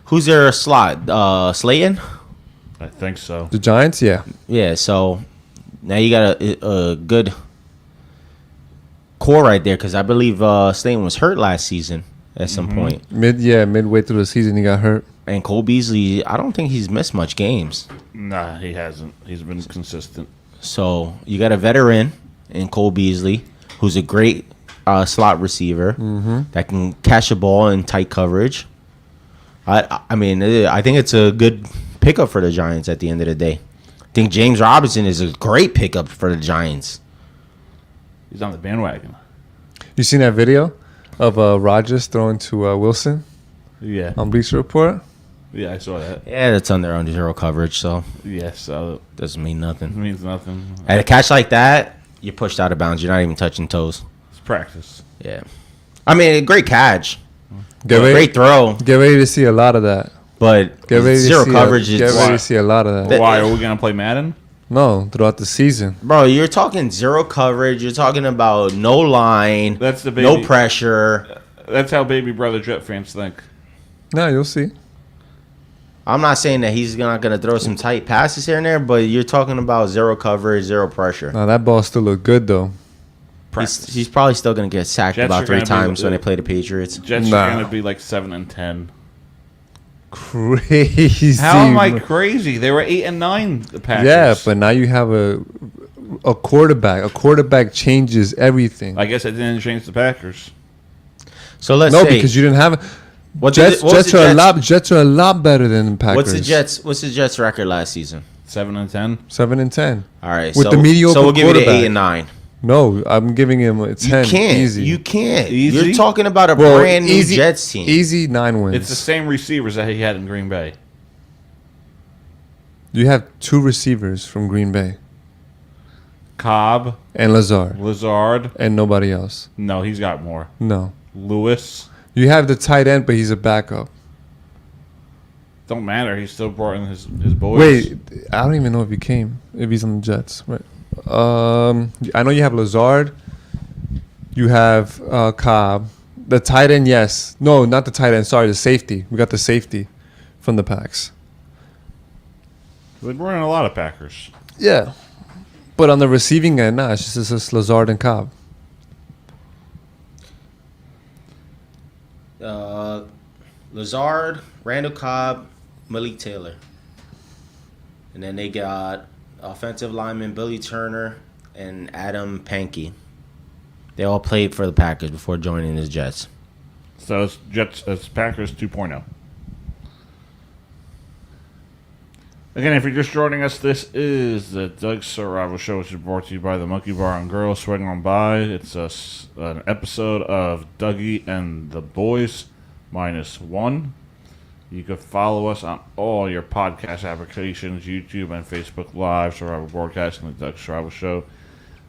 who's their slot? Slayton? I think so. The Giants, yeah. Yeah, so now you got a good core right there because I believe Slayton was hurt last season at some point. Midway through the season, he got hurt. And Cole Beasley, I don't think he's missed much games. Nah, he hasn't. He's been consistent. So you got a veteran in Cole Beasley, who's a great slot receiver that can catch a ball in tight coverage. I mean, I think it's a good pickup for the Giants at the end of the day. I think James Robinson is a great pickup for the Giants. He's on the bandwagon. You seen that video of Rodgers throwing to Wilson? Yeah. On Bleacher Report? Yeah, I saw that. Yeah, that's under zero coverage, so Yes, doesn't mean nothing. it means nothing. At a catch like that, you're pushed out of bounds. You're not even touching toes. It's practice. Yeah. I mean, a great catch. Great throw. Get ready to see a lot of that. But Get ready zero to see coverage Get is ready to see a lot of that. Why are we gonna play Madden? No, throughout the season. Bro, you're talking zero coverage. You're talking about no line. That's the no baby. pressure. That's how baby brother Jet fans think. No, you'll see. I'm not saying that he's not going to throw some tight passes here and there, but you're talking about zero coverage, zero pressure. No, that ball still look good though. He's probably still going to get sacked Jets about are 3 gonna be- times when they play the Patriots. Jets Nah. are gonna be like 7-10. Crazy. How am I crazy? They were 8-9. The Packers. Yeah, but now you have a quarterback. A quarterback changes everything. I guess I didn't change the Packers. So let's no, say because you didn't have. What's Jets, the- what's Jets the are a Jets- lot. Jets are a lot better than the Packers. What's the Jets record last season? 7-10. 7-10. All right, With so, the mediocre so we'll give it an quarterback. 8-9. No, I'm giving him a 10. You can't. Easy. You can't. Easy? You're talking about a Bro, brand new easy- Jets team. Easy 9 wins. It's the same receivers that he had in Green Bay. You have 2 receivers from Green Bay Cobb, and Lazard Lazard. and nobody else. No, he's got more. No. Lewis. You have the tight end, but he's a backup. Don't matter. He still brought in his boys. Wait, I don't even know if he came. If he's on the Jets, right? I know you have Lazard. You have Cobb. The tight end, yes. No, not the tight end. Sorry, the safety. We got the safety from the Packs. They brought in a lot of Packers. Yeah, but on the receiving end, nah, it's just Lazard and Cobb. Lazard, Randall Cobb, Malik Taylor. And then they got offensive lineman Billy Turner and Adam Pankey. They all played for the Packers before joining the Jets. So it's Packers 2.0. Again, if you're just joining us, this is the Doug Survival Show, which is brought to you by the Monkey Bar and Grill. Swing on by. It's an episode of Dougie and the Boys -1. You can follow us on all your podcast applications, YouTube and Facebook Live, Survival Broadcasting, the Doug Survival Show.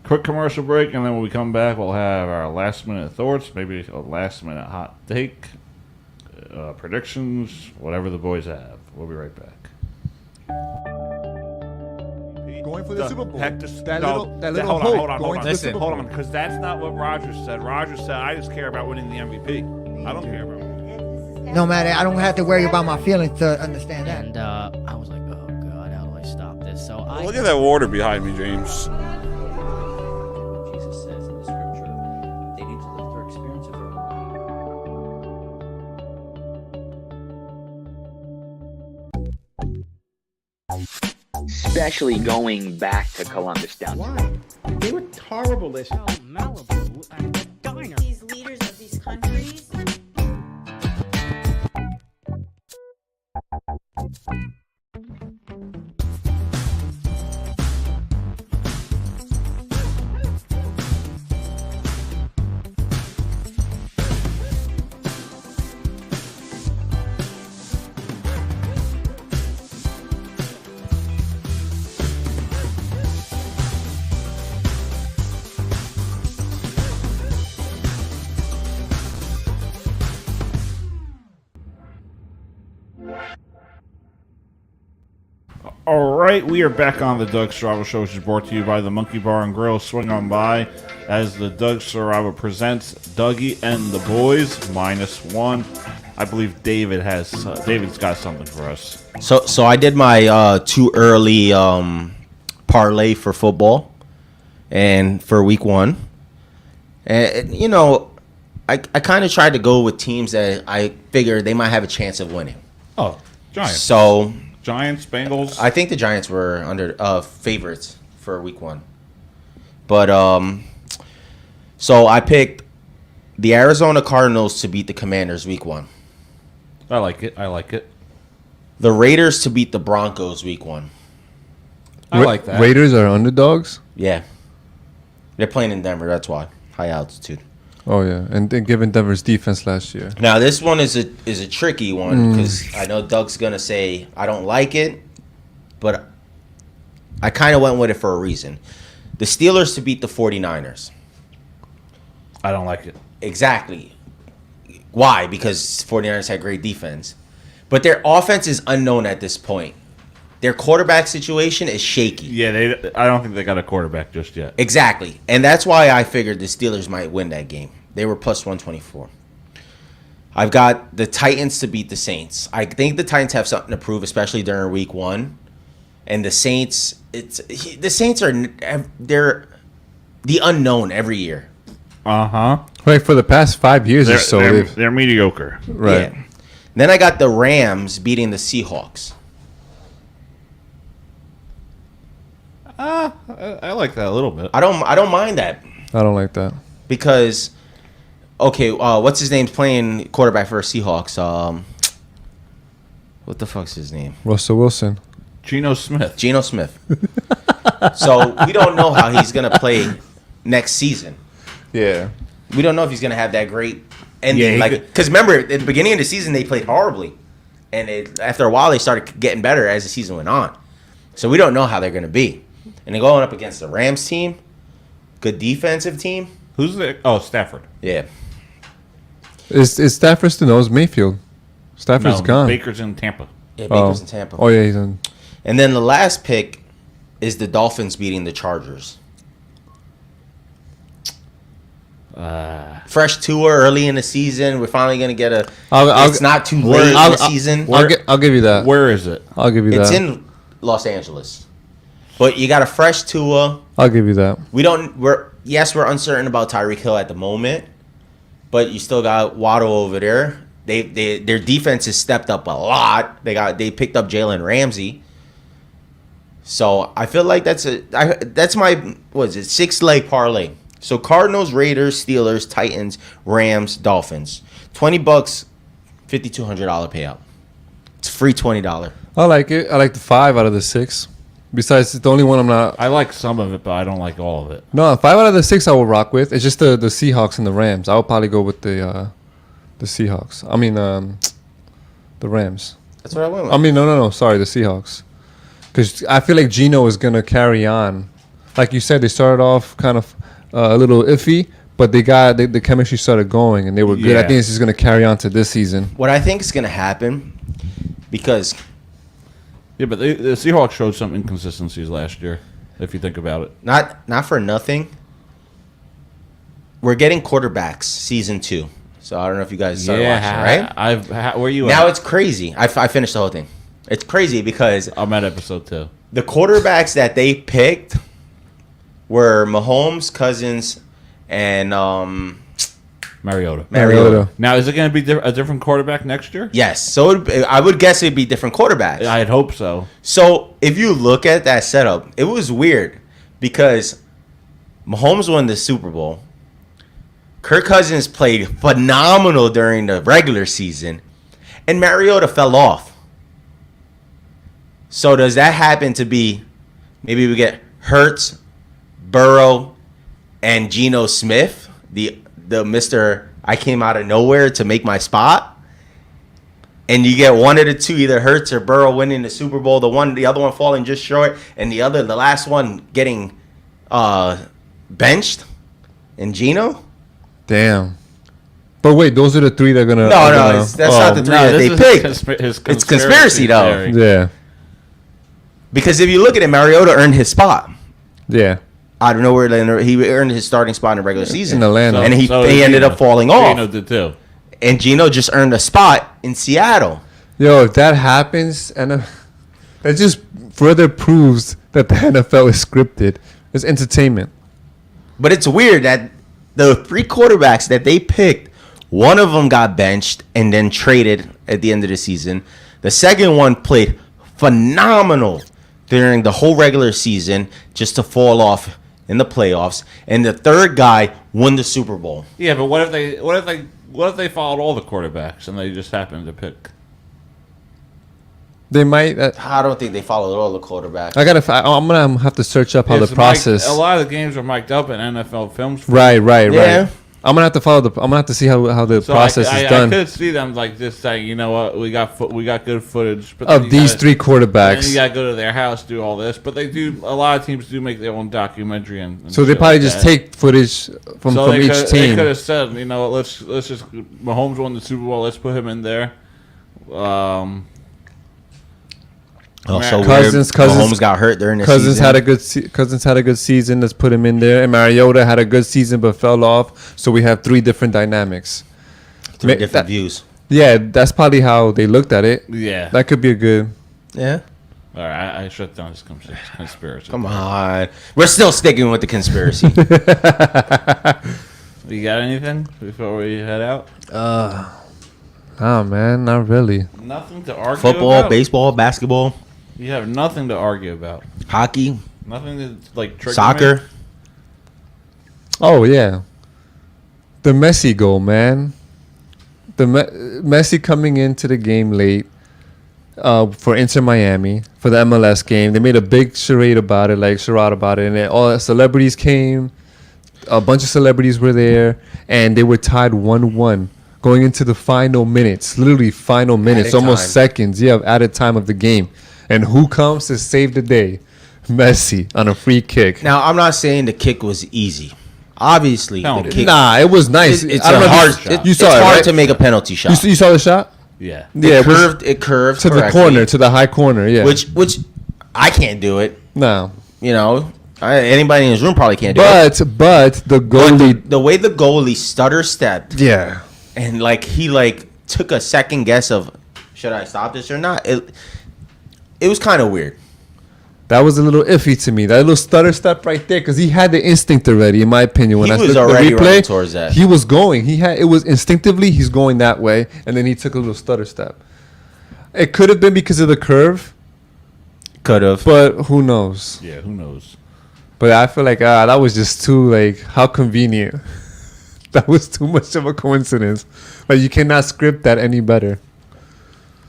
Quick commercial break, and then when we come back, we'll have our last-minute thoughts, maybe a last-minute hot take, predictions, whatever the boys have. We'll be right back. Going for the Super Bowl. Heck, That little hold hope on, going for the Super hold Bowl. on, because that's not what Rogers said. Rogers said, I just care about winning the MVP. I don't care about winning. No matter, I don't have to worry about my feelings to understand that. And I was like, oh god, how do I stop this? So I Look at that water behind me, James. Jesus says in the scripture, they need to live their experience of their Especially going back to Columbus down. Why? They were horrible this year. Malibu and the diner. These leaders of these countries. All right, we are back on the Doug Survival Show, which is brought to you by the Monkey Bar and Grill. Swing on by as the Doug Survival presents Dougie and the Boys -1. I believe David's got something for us. So I did my too early parlay for football and for week 1. And you know, I kind of tried to go with teams that I figured they might have a chance of winning. Oh, Giants. So Giants, Bengals. I think the Giants were under favorites for week 1. But so I picked the Arizona Cardinals to beat the Commanders week 1. I like it. The Raiders to beat the Broncos week 1. I like that. Raiders are underdogs? Yeah. They're playing in Denver, that's why. High altitude. Oh, yeah. And given Denver's defense last year. Now, this one is a tricky one because I know Doug's going to say, I don't like it, but I kind of went with it for a reason. The Steelers to beat the 49ers. I don't like it. Exactly. Why? Because 49ers had great defense. But their offense is unknown at this point. Their quarterback situation is shaky. Yeah, I don't think they got a quarterback just yet. Exactly. And that's why I figured the Steelers might win that game. They were plus 124. I've got the Titans to beat the Saints. I think the Titans have something to prove, especially during week 1. And the Saints, they're the unknown every year. Uh-huh. Right, for the past 5 years or so. They're mediocre. Right. Yeah. Then I got the Rams beating the Seahawks. I like that a little bit. I don't mind that. I don't like that. Because, okay, what's his name's playing quarterback for Seahawks? What the fuck's his name? Russell Wilson. Geno Smith. So we don't know how he's going to play next season. Yeah. We don't know if he's going to have that great ending. Because remember, at the beginning of the season, they played horribly. And after a while, they started getting better as the season went on. So we don't know how they're going to be. And they're going up against the Rams team. Good defensive team. Who's the... Oh, Stafford. Yeah. Is Stafford still knows Mayfield? Stafford's gone. Baker's in Tampa. Yeah, Baker's in Tampa. Oh, yeah, he's in. And then the last pick is the Dolphins beating the Chargers. Fresh tour early in the season. We're finally going to get a... it's not too late in the season. I'll give you that. Where is it? I'll give you that. It's in Los Angeles. But you got a fresh tour. I'll give you that. We're uncertain about Tyreek Hill at the moment, but you still got Waddle over there. Their defense has stepped up a lot. They picked up Jalen Ramsey. So I feel like that's my 6-leg parlay. So Cardinals, Raiders, Steelers, Titans, Rams, Dolphins. $20, $5,200 payout. It's free $20. I like it. I like the 5 out of the 6. Besides, it's the only one I'm not. I like some of it, but I don't like all of it. No, 5 out of the 6 I will rock with. It's just the Seahawks and the Rams. I will probably go with the Seahawks. I mean, the Rams. That's what I went with. I mean, no. Sorry, the Seahawks. Because I feel like Geno is going to carry on. Like you said, they started off kind of a little iffy, but the chemistry started going, and they were good. Yeah. I think this is going to carry on to this season. What I think is going to happen, because... Yeah, but the Seahawks showed some inconsistencies last year, if you think about it. Not for nothing. We're getting quarterbacks season 2. So I don't know if you guys started watching, right? Where you now at? it's crazy. I finished the whole thing. It's crazy because I'm at episode 2. The quarterbacks that they picked were Mahomes, Cousins, and Mariota. Now, is it going to be a different quarterback next year? Yes. So I would guess it'd be different quarterbacks. I'd hope so. So if you look at that setup, it was weird because Mahomes won the Super Bowl. Kirk Cousins played phenomenal during the regular season, and Mariota fell off. So does that happen to be maybe we get Hurts, Burrow, and Geno Smith, the Mr. I came out of nowhere to make my spot, and you get one of the two, either Hurts or Burrow winning the Super Bowl, the other one falling just short, and the last one getting benched, and Geno. Damn. But wait, those are the 3 that are gonna. That's not the 3 that they picked. It's conspiracy though. Yeah. Because if you look at it, Mariota earned his spot. Yeah. I don't know where he earned his starting spot in the regular season. In Atlanta. And he ended up falling off. Geno did too. And Geno just earned a spot in Seattle. Yo, if that happens, and that just further proves that the NFL is scripted. It's entertainment. But it's weird that the 3 quarterbacks that they picked, one of them got benched and then traded at the end of the season. The second one played phenomenal during the whole regular season just to fall off in the playoffs. And the third guy won the Super Bowl. Yeah, but what if they followed all the quarterbacks and they just happened to pick? They might. I don't think they followed all the quarterbacks. I'm gonna have to search up how It's the process. a lot of the games are mic'd up in NFL films. Right. Yeah. I'm gonna have to follow I'm gonna have to see how the process is done. I could see them like just saying, you know what, we got good footage Of these 3 quarterbacks. And you got to go to their house, do all this, but they do. A lot of teams do make their own documentary, and So they shit probably like just that. take footage from each They team. could have said, you know, let's just Mahomes won the Super Bowl, let's put him in there. Also, Cousins Mahomes got hurt during the Cousins season. Cousins had a good season. Let's put him in there. And Mariota had a good season but fell off. So we have 3 different dynamics, 3 different views. Yeah, that's probably how they looked at it. Yeah, that could be a good. Yeah. All right, I shut down this conspiracy. Come on, we're still sticking with the conspiracy. You got anything before we head out? Oh man, not really. Nothing to argue Football, about? baseball, basketball. You have nothing to argue about. Hockey. Nothing to like trigger Soccer. me? Oh yeah, the Messi goal, man. The Messi coming into the game late for Inter Miami for the MLS game. They made a big charade about it, and then all the celebrities came. A bunch of celebrities were there, and they were tied 1-1 going into the final minutes. Literally final minutes, almost time. seconds. Yeah, added time of the game. And who comes to save the day? Messi on a free kick. Now, I'm not saying the kick was easy. Obviously, the kick. Nah, it was nice. It's I don't know if hard. you saw it's it, hard right? to make a penalty shot. You saw the shot? Yeah. Yeah, It curved to the correctly, corner, to the high corner. Yeah. Which I can't do it. No. You know, anybody in this room probably can't do But it. the goalie, the way the goalie stutter stepped. Yeah. And he took a second guess of, should I stop this or not? It was kind of weird. that was a little iffy to me. That little stutter step right there, because he had the instinct already, in my opinion. When He I was looked at the already replay, running towards that. He was going. It was instinctively he's going that way, and then he took a little stutter step. It could have been because of the curve. Could have. But who knows? Yeah, who knows? But I feel like that was just too how convenient. That was too much of a coincidence. Like you cannot script that any better.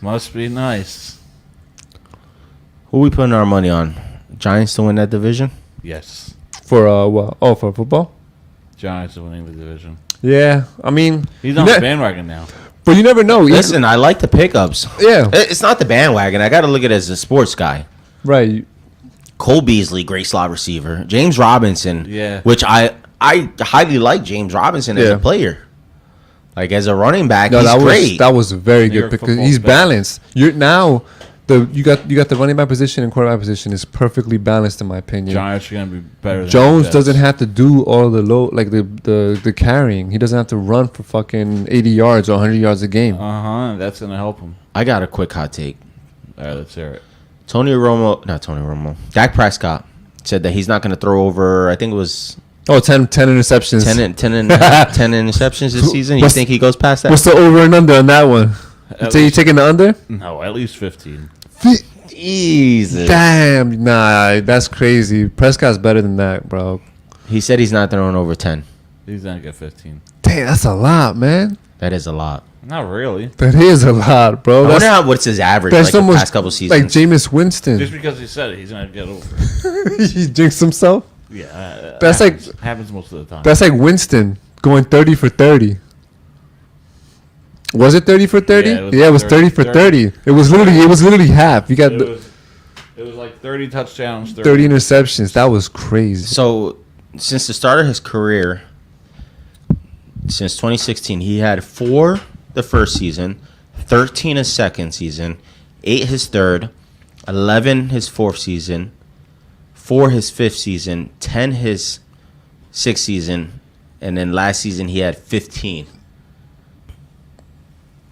Must be nice. Who we putting our money on? Giants to win that division? Yes. For what? Oh, for football? Giants are winning the division. Yeah, I mean He's on the bandwagon now. But you never know. Listen, I like the pickups. Yeah. It's not the bandwagon. I got to look at it as a sports guy. Right. Cole Beasley, great slot receiver. James Robinson, Yeah. which I highly like James Robinson as Yeah. a player. Like as a running back, No, he's that great. was that was a very New good York because football's he's better. balanced. You got the running back position and quarterback position is perfectly balanced in my opinion. Giants are gonna be better. Than Jones the Jets. doesn't have to do all the the carrying. He doesn't have to run for fucking 80 yards or 100 yards a game. That's gonna help him. I got a quick hot take. All right, let's hear it. Not Tony Romo. Dak Prescott said that he's not going to throw over, I think it was 10 interceptions. 10 interceptions this season. You think he goes past that? What's the over and under on that one? You taking the under? No, at least 15. Jesus. Damn, nah, that's crazy. Prescott's better than that, bro. He said he's not throwing over 10. He's gonna get 15. Damn, that's a lot, man. That is a lot. Not really. That is a lot, bro. I wonder what's his average That's the almost past couple seasons. like Jameis Winston. Just because he said it, he's gonna get over. He jinxed himself. Yeah, That's happens most of the time. That's like Winston going 30 for 30. Was it 30 for 30? Yeah, it was 30 for 30. It was literally half. You got It was like 30 touchdowns, 30 interceptions. That was crazy. So, since the start of his career, since 2016, he had 4 the first season, 13 his second season, 8 his third, 11 his fourth season, 4 his fifth season, 10 his sixth season, and then last season he had 15.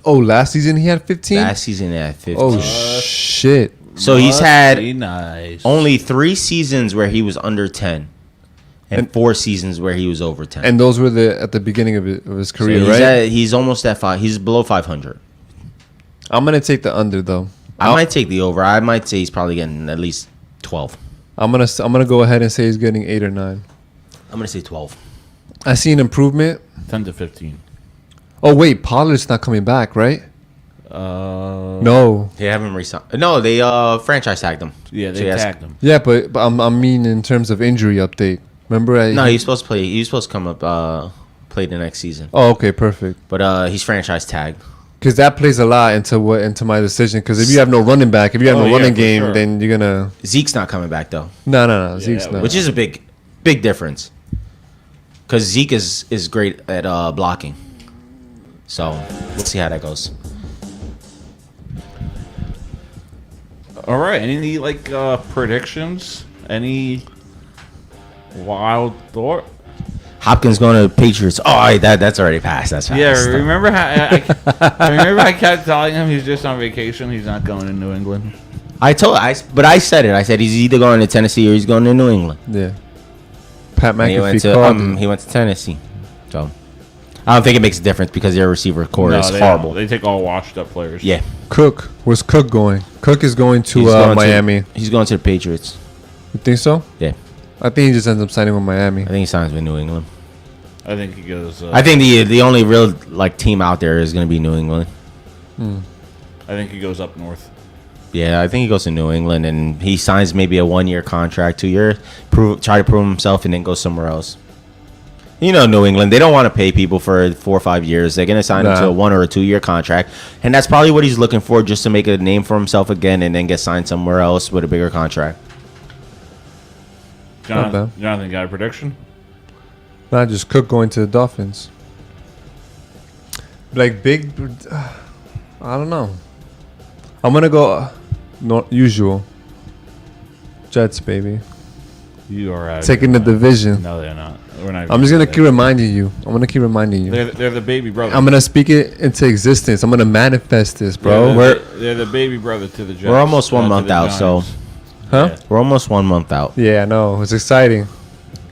Oh, last season he had 15? Last season he had 15. Oh, shit. So he's had Nice. only 3 seasons where he was under 10. and 4 seasons where he was over 10. And those were at the beginning of his career, So right? he's almost at 5. He's below 500. I'm gonna take the under though. I might take the over. I might say he's probably getting at least 12. I'm gonna go ahead and say he's getting 8 or 9. I'm gonna say 12. I see an improvement. 10 to 15. Oh wait, Pollard's not coming back, right? No. They haven't re-signed. No, they franchise tagged him. Yeah, So they he has- tagged him. Yeah, but I mean in terms of injury update. Remember? No, he's supposed to play. He's supposed to come up play the next season. Oh, okay, perfect. But he's franchise tagged. Because that plays a lot into my decision. Because if you have no running back, if you have no running game, sure. then you're gonna. Zeke's not coming back though. No. Zeke's not. Which is a big difference. Because Zeke is great at blocking. So we'll see how that goes. All right. Any predictions? Any wild thought? Hopkins going to Patriots. Oh, that's already passed. That's passed. Yeah. Remember how I kept telling him he's just on vacation. He's not going to New England. But I said it. I said he's either going to Tennessee or he's going to New England. Yeah. Pat And McAfee he went to Tennessee. So I don't think it makes a difference because their receiver core is horrible. They take all washed up players. Yeah. Cook. Where's Cook going? Cook is going to He's going Miami. He's going to the Patriots. You think so? Yeah. I think he just ends up signing with Miami. I think he signs with New England. I think he goes. I think the only real team out there is going to be New England. I think he goes up north. Yeah, I think he goes to New England and he signs maybe a 1-year contract, 2 year, try to prove himself, and then go somewhere else. You know, New England, they don't want to pay people for 4 or 5 years. They're going to sign him to a 1 or a 2 year contract, and that's probably what he's looking for, just to make a name for himself again, and then get signed somewhere else with a bigger contract. Jonathan, got a prediction? Not just Cook going to the Dolphins. Like big, I don't know. I'm gonna go usual. Jets, baby. You are out taking the division. No, they're not. We're not. I'm just gonna keep reminding you. I'm gonna keep reminding you. They're the baby brother. I'm gonna speak it into existence. I'm gonna manifest this, bro. They're the baby brother to the Jets. We're almost 1 month out, so. Huh? We're almost 1 month out. Yeah, I know. It's exciting.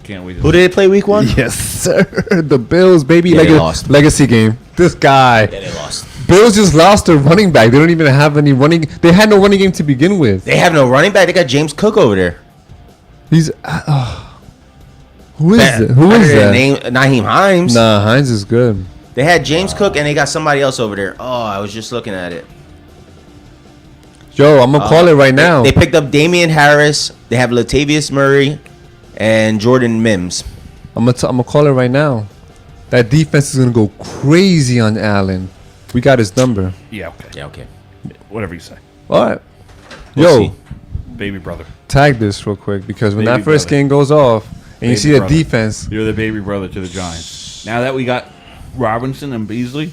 Can't wait. Who did they play week 1? Yes, sir. The Bills, baby. Yeah, they lost. Legacy game. This guy. Yeah, they lost. Bills just lost their running back. They don't even have any running. They had no running game to begin with. They have no running back. They got James Cook over there. He's. Who is that? Who is that? Naheem Hines. Nah, Hines is good. They had James Cook and they got somebody else over there. Oh, I was just looking at it. Yo, I'm gonna call it right now. They picked up Damian Harris. They have Latavius Murray and Jordan Mims. I'm gonna call it right now. That defense is gonna go crazy on Allen. We got his number. Yeah. Okay. Yeah. Okay. Whatever you say. All right. We'll Yo, see. Baby brother. tag this real quick because when Baby that first brother. game goes off and you see the brother. defense. You're the baby brother to the Giants. Now that we got Robinson and Beasley,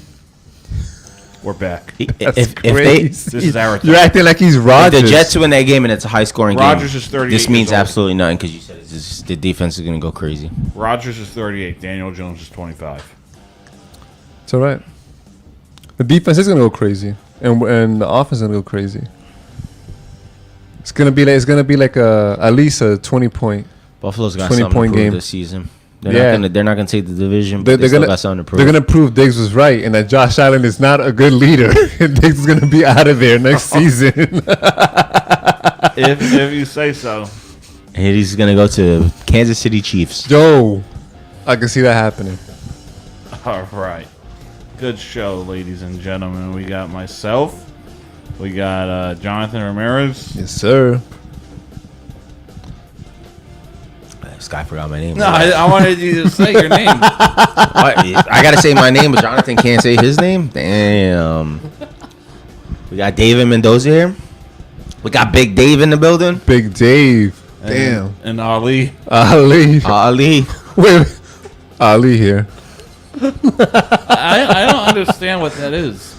we're back. If This is our You're time. acting like he's If Rodgers. the Jets win that game and it's a high scoring game, Rodgers is 38 this means years old. absolutely nothing because you said the defense is going to go crazy. Rodgers is 38. Daniel Jones is 25. It's all right. The defense is gonna go crazy, and the offense is gonna go crazy. It's gonna be like at least a 20-point. Buffalo's got 20 something point to prove game this season. They're not gonna take the division, but They're they still gonna got something to prove. They're gonna prove Diggs was right and that Josh Allen is not a good leader. And Diggs is gonna be out of there next season. if you say so. And he's gonna go to Kansas City Chiefs. Yo, I can see that happening. All right. Good show, ladies and gentlemen. We got myself. We got Jonathan Ramirez. Yes, sir. This guy forgot my name. No, I wanted you to say your name. I gotta say my name, but Jonathan can't say his name. Damn. We got David Mendoza here. We got Big Dave in the building. Big Dave. Damn. And Ali. Ali. Wait. Ali here. I don't understand what that is.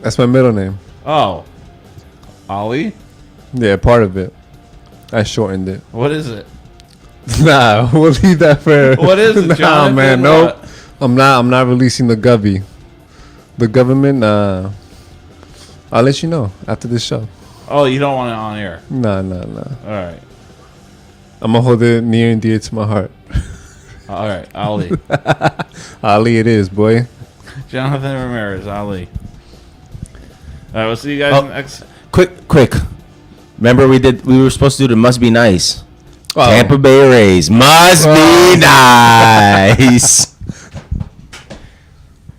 That's my middle name. Oh. Ali? Yeah, part of it. I shortened it. What is it? Nah, we'll leave that for. What is it, Nah, Jonathan? man, no. What? I'm not releasing the Govy. The government. I'll let you know after this show. Oh, you don't want it on air? Nah. All right. I'm gonna hold it near and dear to my heart. All right, Ali. Ali, it is, boy. Jonathan Ramirez, Ali. All right, we'll see you guys next. Quick. Remember we were supposed to do the must be nice. Oh. Tampa Bay Rays must be nice.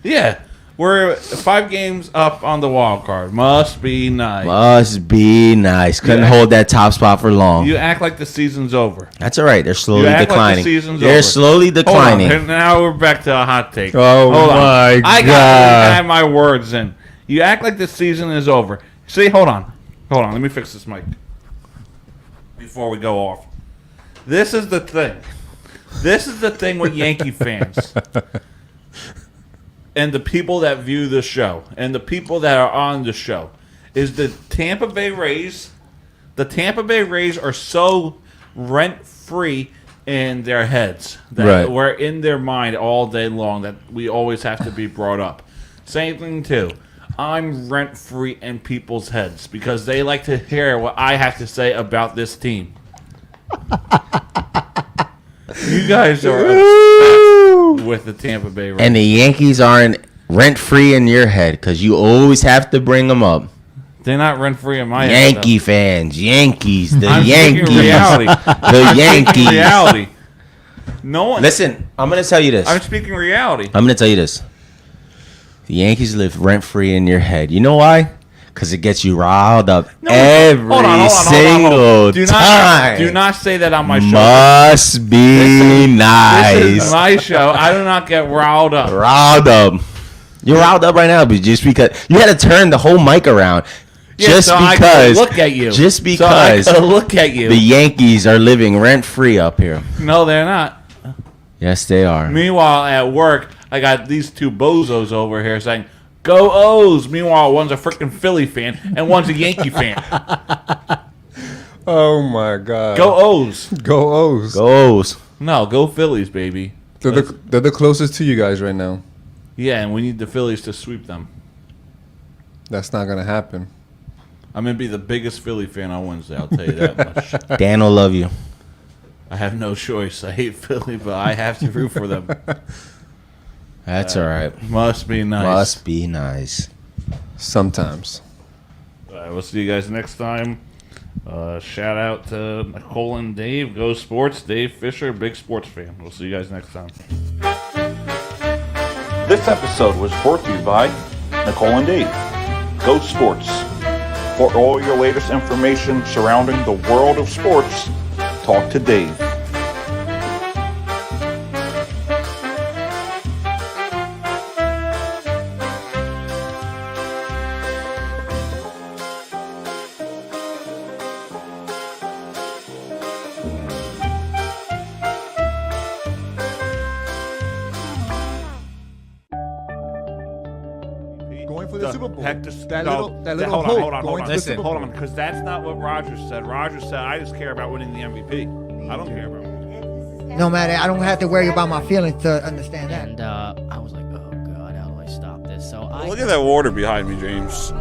Yeah, we're 5 games up on the wild card. Must be nice. Must be nice. Couldn't hold that top spot for long. You act like the season's over. That's all right. They're slowly You act declining. like the season's They're over. slowly declining. Hold on. And now we're back to a hot take. Oh, Hold on. my I God. gotta have my words in. You act like the season is over. See, hold on. Let me fix this mic before we go off. This is the thing. This is the thing with Yankee fans and the people that view the show and the people that are on the show is the Tampa Bay Rays. The Tampa Bay Rays are so rent-free in their heads that we're in their mind all day long that we always have to be brought up. Same thing, too. I'm rent-free in people's heads because they like to hear what I have to say about this team. You guys are obsessed with the Tampa Bay Rays. And the Yankees aren't rent-free in your head because you always have to bring them up. They're not rent-free in my head. Yankee fans. Yankees. The I'm Yankees. speaking reality. The Yankees. Reality. No one. Listen, I'm going to tell you this. I'm speaking reality. I'm going to tell you this. The Yankees live rent-free in your head. You know why? Because it gets you riled up every single time. Do not say that on my show. Must be nice. This is my show. I do not get riled up. Riled up. You're riled up right now, but just because you had to turn the whole mic around. Yeah, Just so because. I could look at you. Just because. So I could look at you. The Yankees are living rent-free up here. No, they're not. Yes, they are. Meanwhile, at work, I got these 2 bozos over here saying, "Go O's." Meanwhile, one's a freaking Philly fan and one's a Yankee fan. Oh my God. Go O's. Go O's. Go O's. No, go Phillies, baby. They're the closest to you guys right now. Yeah, and we need the Phillies to sweep them. That's not gonna happen. I'm gonna be the biggest Philly fan on Wednesday. I'll tell you that much. Dan will love you. I have no choice. I hate Philly, but I have to root for them. That's all right. Must be nice. Must be nice. Sometimes. All right, we'll see you guys next time. Shout out to Nicole and Dave. Go Sports. Dave Fisher, big sports fan. We'll see you guys next time. This episode was brought to you by Nicole and Dave. Go Sports. For all your latest information surrounding the world of sports, talk to Dave. Going for the Super Bowl. Heck, Little hold hope on, going to the Super Bowl. hold on, because that's not what Rogers said. Rogers said, "I just care about winning the MVP. I don't care about winning." No matter, I don't have to worry about my feelings to understand that. And I was like, oh God, how do I stop this? So I Look at that water behind me, James.